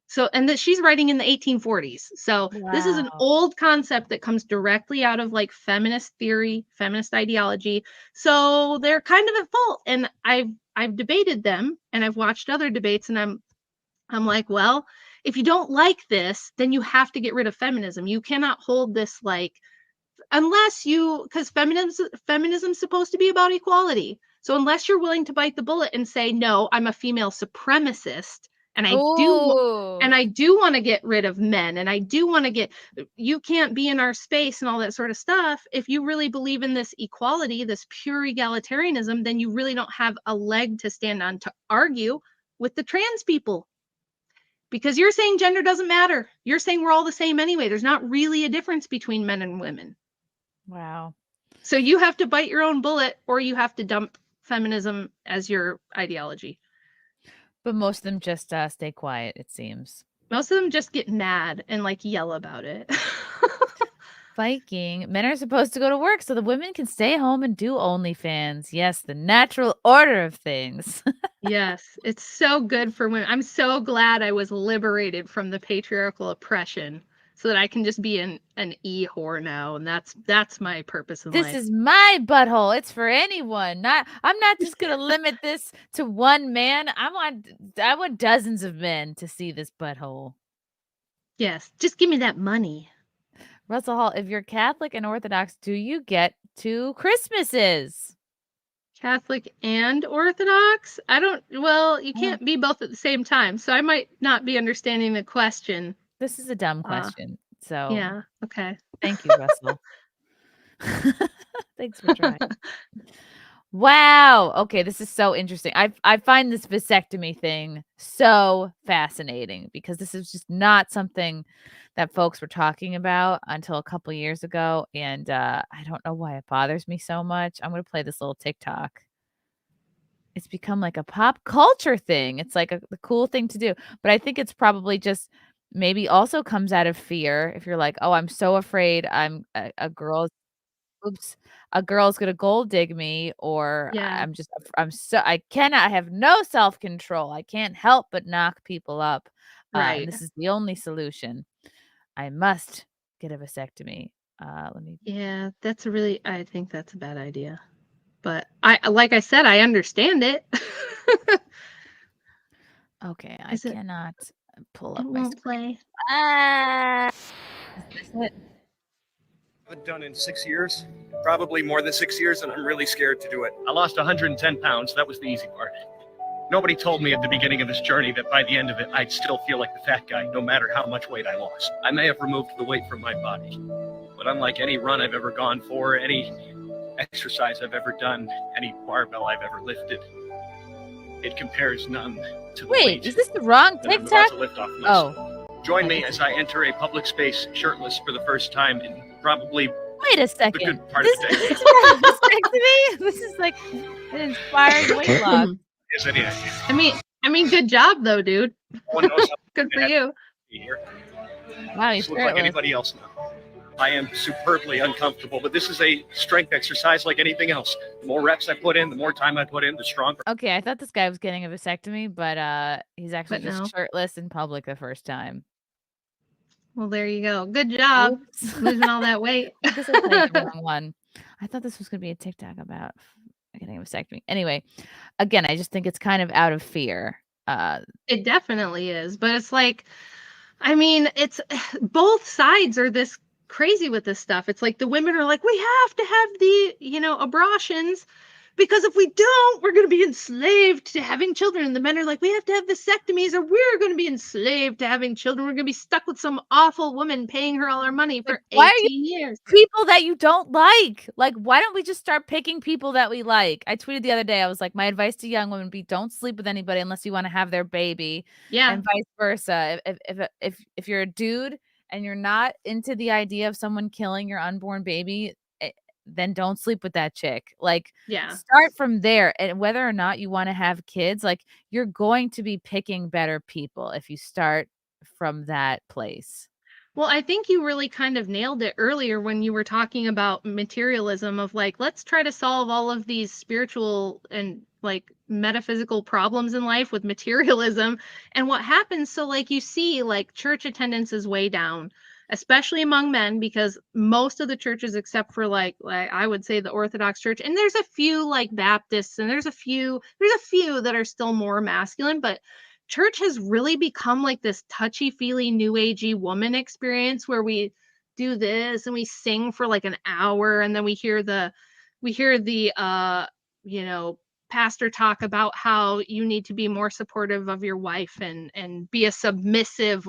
So, and that she's writing in the 1840s. So this is an Wow. old concept that comes directly out of like feminist theory, feminist ideology. So they're kind of at fault. And I've debated them and I've watched other debates, and I'm like, well, if you don't like this, then you have to get rid of feminism. You cannot hold this like, unless you, because feminism's supposed to be about equality. So unless you're willing to bite the bullet and say, no, I'm a female supremacist, and I do want to get rid of men, and I do want to get, you can't be in our space and all that sort of stuff. If you really believe in this equality, this pure egalitarianism, then you really don't have a leg to stand on to argue with the trans people. Because you're saying gender doesn't matter. You're saying we're all the same anyway. There's not really a difference between men and women. Wow. So you have to bite your own bullet, or you have to dump feminism as your ideology. But most of them just stay quiet, it seems. Most of them just get mad and like yell about it. Viking, men are supposed to go to work so the women can stay home and do OnlyFans. Yes, the natural order of things. Yes, it's so good for women. I'm so glad I was liberated from the patriarchal oppression so that I can just be an e-whore now, and that's my purpose in life. This is my butthole. It's for anyone. I'm not just gonna limit this to one man. I want dozens of men to see this butthole. Yes, just give me that money. Russell Hall, if you're Catholic and Orthodox, do you get 2 Christmases? Catholic and Orthodox? You can't be both at the same time. So I might not be understanding the question. This is a dumb question. So yeah, okay. Thank you, Russell. Thanks for trying. Wow. Okay, this is so interesting. I find this vasectomy thing so fascinating because this is just not something that folks were talking about until a couple years ago, and I don't know why it bothers me so much. I'm going to play this little TikTok. It's become like a pop culture thing. It's like the cool thing to do, but I think it's probably just maybe also comes out of fear. If you're like, oh, I'm so afraid a girl's gonna gold dig me, or Yeah. I have no self-control. I can't help but knock people up. Right. And this is the only solution. I must get a vasectomy. Yeah, I think that's a bad idea. But like I said, I understand it. Okay, I cannot pull up It my won't play. Is this it? I've done in 6 years, probably more than 6 years, and I'm really scared to do it. I lost 110 pounds. That was the easy part. Nobody told me at the beginning of this journey that by the end of it, I'd still feel like the fat guy, no matter how much weight I lost. I may have removed the weight from my body, but unlike any run I've ever gone for, any exercise I've ever done, any barbell I've ever lifted, It compares none to the Wait, weight is this the wrong that I'm about TikTok? to lift off my Oh, Join me as I enter a public space shirtless for the first time in probably wait a the second. good part This of the day. is about vasectomy? This is like an inspired weight loss. Yes, it is. I mean, good job though, dude. No one knows how Good for to you. be here. Wow, he's Just look like shirtless. anybody else now. I am superbly uncomfortable, but this is a strength exercise like anything else. The more reps I put in, the more time I put in, the stronger. Okay, I thought this guy was getting a vasectomy, but he's actually But just no. shirtless in public the first time. Well, there you go. Good job Oops. losing all that weight. I guess I played the wrong one. I thought this was going to be a TikTok about getting a vasectomy. Anyway, again, I just think it's kind of out of fear. It definitely is, but it's like, I mean, it's both sides are this crazy with this stuff. It's like the women are like, we have to have the, abortions because if we don't, we're going to be enslaved to having children. And the men are like, we have to have vasectomies or we're going to be enslaved to having children. We're going to be stuck with some awful woman paying her all our money for Why are 18 years. People that you don't like. Like, why don't we just start picking people that we like? I tweeted the other day, I was like, my advice to young women be don't sleep with anybody unless you want to have their baby. Yeah. And vice versa. If you're a dude and you're not into the idea of someone killing your unborn baby, then don't sleep with that chick. Like, Yeah. start from there. And whether or not you want to have kids, like, you're going to be picking better people if you start from that place. Well, I think you really kind of nailed it earlier when you were talking about materialism of like, let's try to solve all of these spiritual and like metaphysical problems in life with materialism. And what happens, so like you see like church attendance is way down, especially among men, because most of the churches, except for like I would say the Orthodox Church, and there's a few like Baptists and there's a few that are still more masculine, but church has really become like this touchy-feely new agey woman experience where we do this and we sing for like an hour and then we hear the pastor talk about how you need to be more supportive of your wife and be a submissive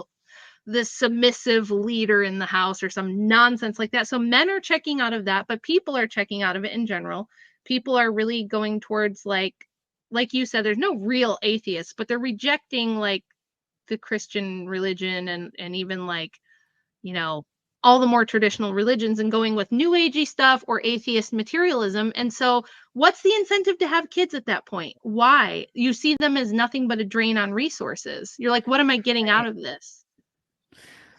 leader in the house or some nonsense like that. So men are checking out of that, but people are checking out of it in general. People are really going towards like you said, there's no real atheists, but they're rejecting like the Christian religion and even like, all the more traditional religions and going with new agey stuff or atheist materialism. And so what's the incentive to have kids at that point? Why? You see them as nothing but a drain on resources. You're like, what am I getting out of this?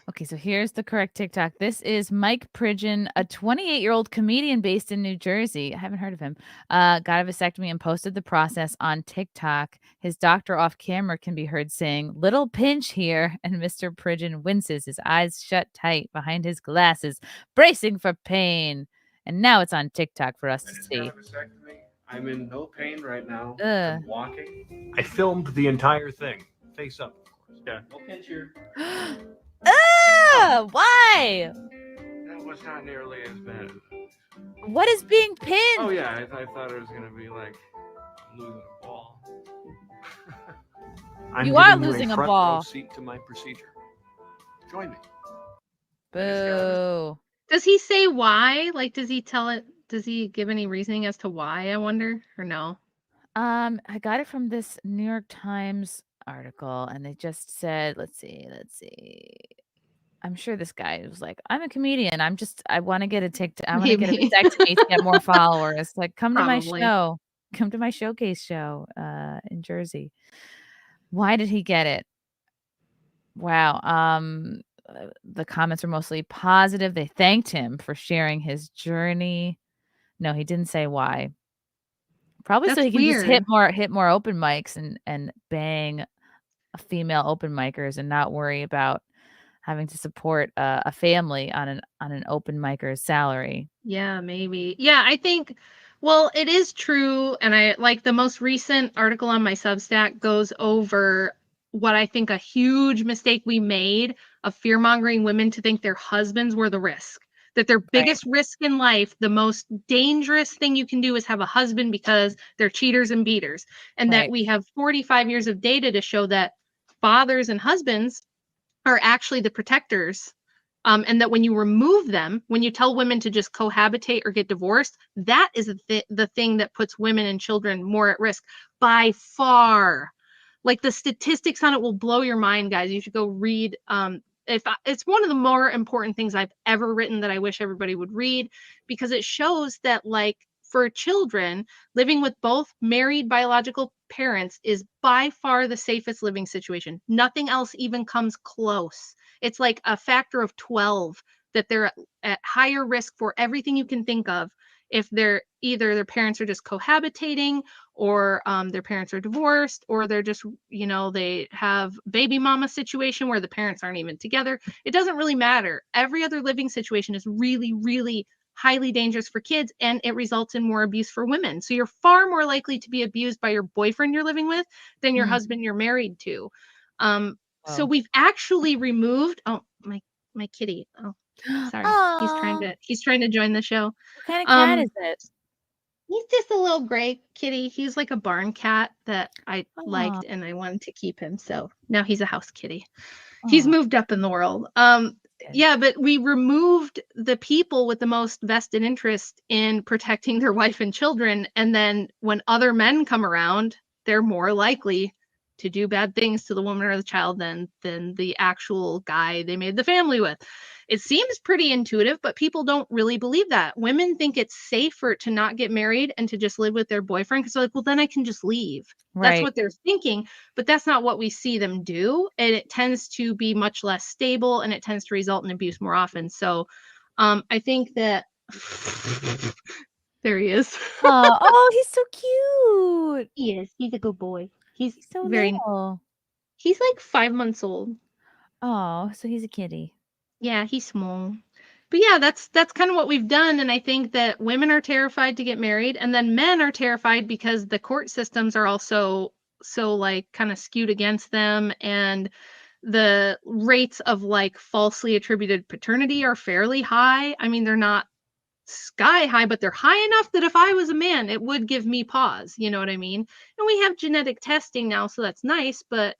Okay, so here's the correct TikTok. This is Mike Pridgeon, a 28-year-old comedian based in New Jersey. I haven't heard of him. Got a vasectomy and posted the process on TikTok. His doctor off camera can be heard saying, "Little pinch here," and Mr. Pridgeon winces, his eyes shut tight behind his glasses, bracing for pain. And now it's on TikTok for us to see. I'm in no pain right now. Ugh. I'm walking. I filmed the entire thing, face up, of course. Yeah, no pinch here. Why? That was not nearly as bad as it. What is being pinned? Oh yeah, I thought it was gonna be like losing a ball. I'm You are giving losing a front ball. row seat to my procedure. Join me. Boo. Does he say why? Like, does he give any reasoning as to why, I wonder, or no? I got it from this New York Times article, and they just said, let's see. I'm sure this guy was like, I'm a comedian. I want to get a TikTok. I want to get a Maybe. vasectomy to get more followers. Like, come to my Probably. show. Come to my showcase show in Jersey. Why did he get it? Wow. The comments are mostly positive. They thanked him for sharing his journey. No, he didn't say why. Probably so That's he can just hit weird. more open mics and bang female open micers and not worry about having to support a family on an open micer's salary. Yeah, maybe. Yeah, I think, well, it is true. And I like the most recent article on my Substack goes over what I think a huge mistake we made of fear-mongering women to think their husbands were the risk. That their biggest risk in life, the most dangerous thing you can do is have a husband because they're cheaters and beaters. And that we have 45 years of data to show that fathers and husbands are actually the protectors And that when you remove them, when you tell women to just cohabitate or get divorced, that is the thing that puts women and children more at risk by far. Like the statistics on it will blow your mind, guys. You should go read. It's one of the more important things I've ever written that I wish everybody would read, because it shows that, like, for children, living with both married biological parents is by far the safest living situation. Nothing else even comes close. It's like a factor of 12 that they're at higher risk for everything you can think of if they're either their parents are just cohabitating, or their parents are divorced, or they're just, they have baby mama situation where the parents aren't even together. It doesn't really matter. Every other living situation is really, really highly dangerous for kids, and it results in more abuse for women. So you're far more likely to be abused by your boyfriend you're living with than your husband you're married to. So we've actually removed, my kitty. Oh, sorry. Aw. He's trying to join the show. What kind of cat is it? He's just a little gray kitty. He's like a barn cat that I Aw. liked, and I wanted to keep him. So now he's a house kitty. He's Aw. moved up in the world. Yeah, but we removed the people with the most vested interest in protecting their wife and children. And then when other men come around, they're more likely to do bad things to the woman or the child than the actual guy they made the family with. It seems pretty intuitive, but people don't really believe that. Women think it's safer to not get married and to just live with their boyfriend, because they're like, well, then I can just leave. That's Right. what they're thinking, but that's not what we see them do. And it tends to be much less stable, and it tends to result in abuse more often. So I think that there he is. Oh, he's so cute. He is. He's a good boy. He's He's so very, little. he's like 5 months old. Oh, so he's a kitty. Yeah, he's small. But yeah, that's kind of what we've done. And I think that women are terrified to get married, and then men are terrified because the court systems are also so like kind of skewed against them, and the rates of like falsely attributed paternity are fairly high. I mean, they're not sky high, but they're high enough that if I was a man, it would give me pause. You know what I mean? And we have genetic testing now, so that's nice, but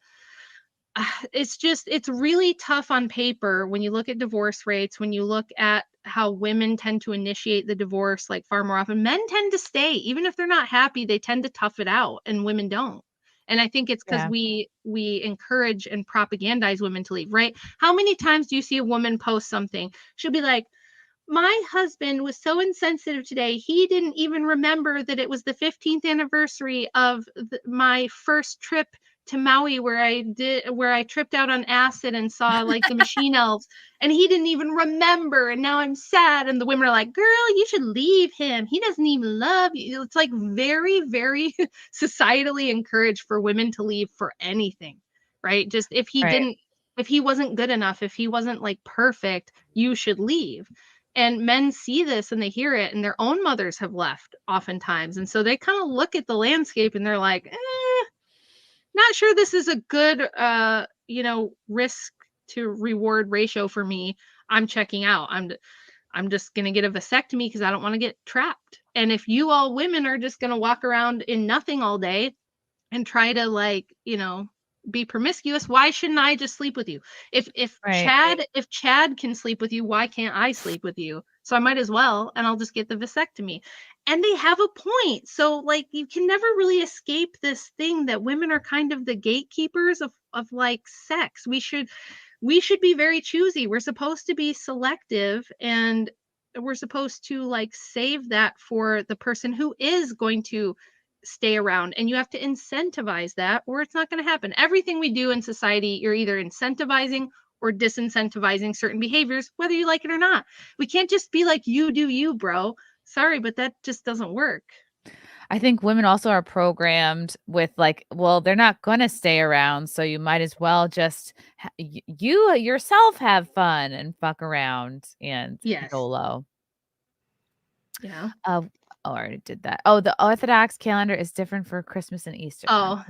it's really tough on paper when you look at divorce rates, when you look at how women tend to initiate the divorce like far more often. Men tend to stay, even if they're not happy, they tend to tough it out, and women don't. And I think it's because we encourage and propagandize women to leave, right? How many times do you see a woman post something? She'll be like, my husband was so insensitive today. He didn't even remember that it was the 15th anniversary of my first trip to Maui, where I tripped out on acid and saw like the machine elves, and he didn't even remember, and now I'm sad. And the women are like, girl, you should leave him. He doesn't even love you. It's like very, very societally encouraged for women to leave for anything, right? Just if he wasn't good enough, if he wasn't like perfect, you should leave. And men see this and they hear it, and their own mothers have left oftentimes. And so they kind of look at the landscape and they're like, not sure this is a good, risk to reward ratio for me. I'm checking out. I'm just going to get a vasectomy because I don't want to get trapped. And if you all women are just going to walk around in nothing all day and try to be promiscuous, why shouldn't I just sleep with you? If Chad can sleep with you, why can't I sleep with you? So I might as well, and I'll just get the vasectomy. And they have a point. So like, you can never really escape this thing that women are kind of the gatekeepers of like sex. We should be very choosy. We're supposed to be selective, and we're supposed to like save that for the person who is going to stay around, and you have to incentivize that, or it's not going to happen. Everything we do in society, you're either incentivizing or disincentivizing certain behaviors, whether you like it or not. We can't just be like, you do you, bro. Sorry, but that just doesn't work. I think women also are programmed with like, well, they're not going to stay around, so you might as well just you yourself have fun and fuck around and YOLO. Yeah. I already did that. Oh, the Orthodox calendar is different for Christmas and Easter. Oh,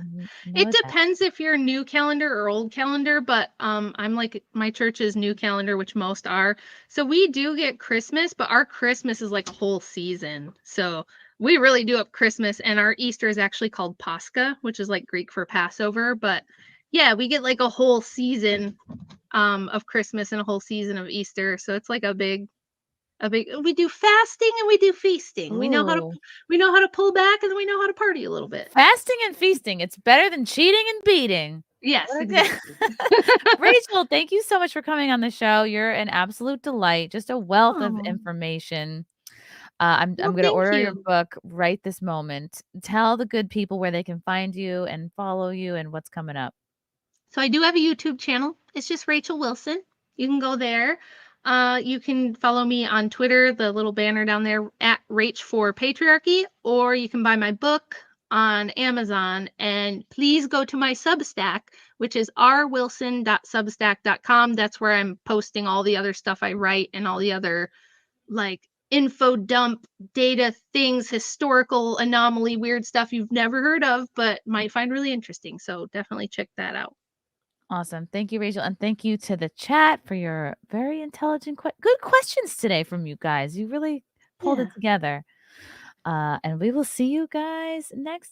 it depends if you're new calendar or old calendar, but I'm like, my church is new calendar, which most are. So we do get Christmas, but our Christmas is like a whole season. So we really do up Christmas, and our Easter is actually called Pascha, which is like Greek for Passover. But yeah, we get like a whole season of Christmas and a whole season of Easter. So it's like a big we do fasting and we do feasting. We know how Ooh. to pull back, and we know how to party a little bit. Fasting and feasting. It's better than cheating and beating. Yes, Okay. exactly. Rachel, thank you so much for coming on the show. You're an absolute delight. Just a wealth of Oh. information. I'm Well, going to thank order your you. book right this moment. Tell the good people where they can find you and follow you and what's coming up. So I do have a YouTube channel. It's just Rachel Wilson. You can go there. You can follow me on Twitter, the little banner down there at Rach for Patriarchy, or you can buy my book on Amazon. And please go to my Substack, which is rwilson.substack.com. That's where I'm posting all the other stuff I write and all the other like info dump data things, historical anomaly, weird stuff you've never heard of, but might find really interesting. So definitely check that out. Awesome. Thank you, Rachel. And thank you to the chat for your very intelligent, good questions today from you guys. You really pulled it together. And we will see you guys next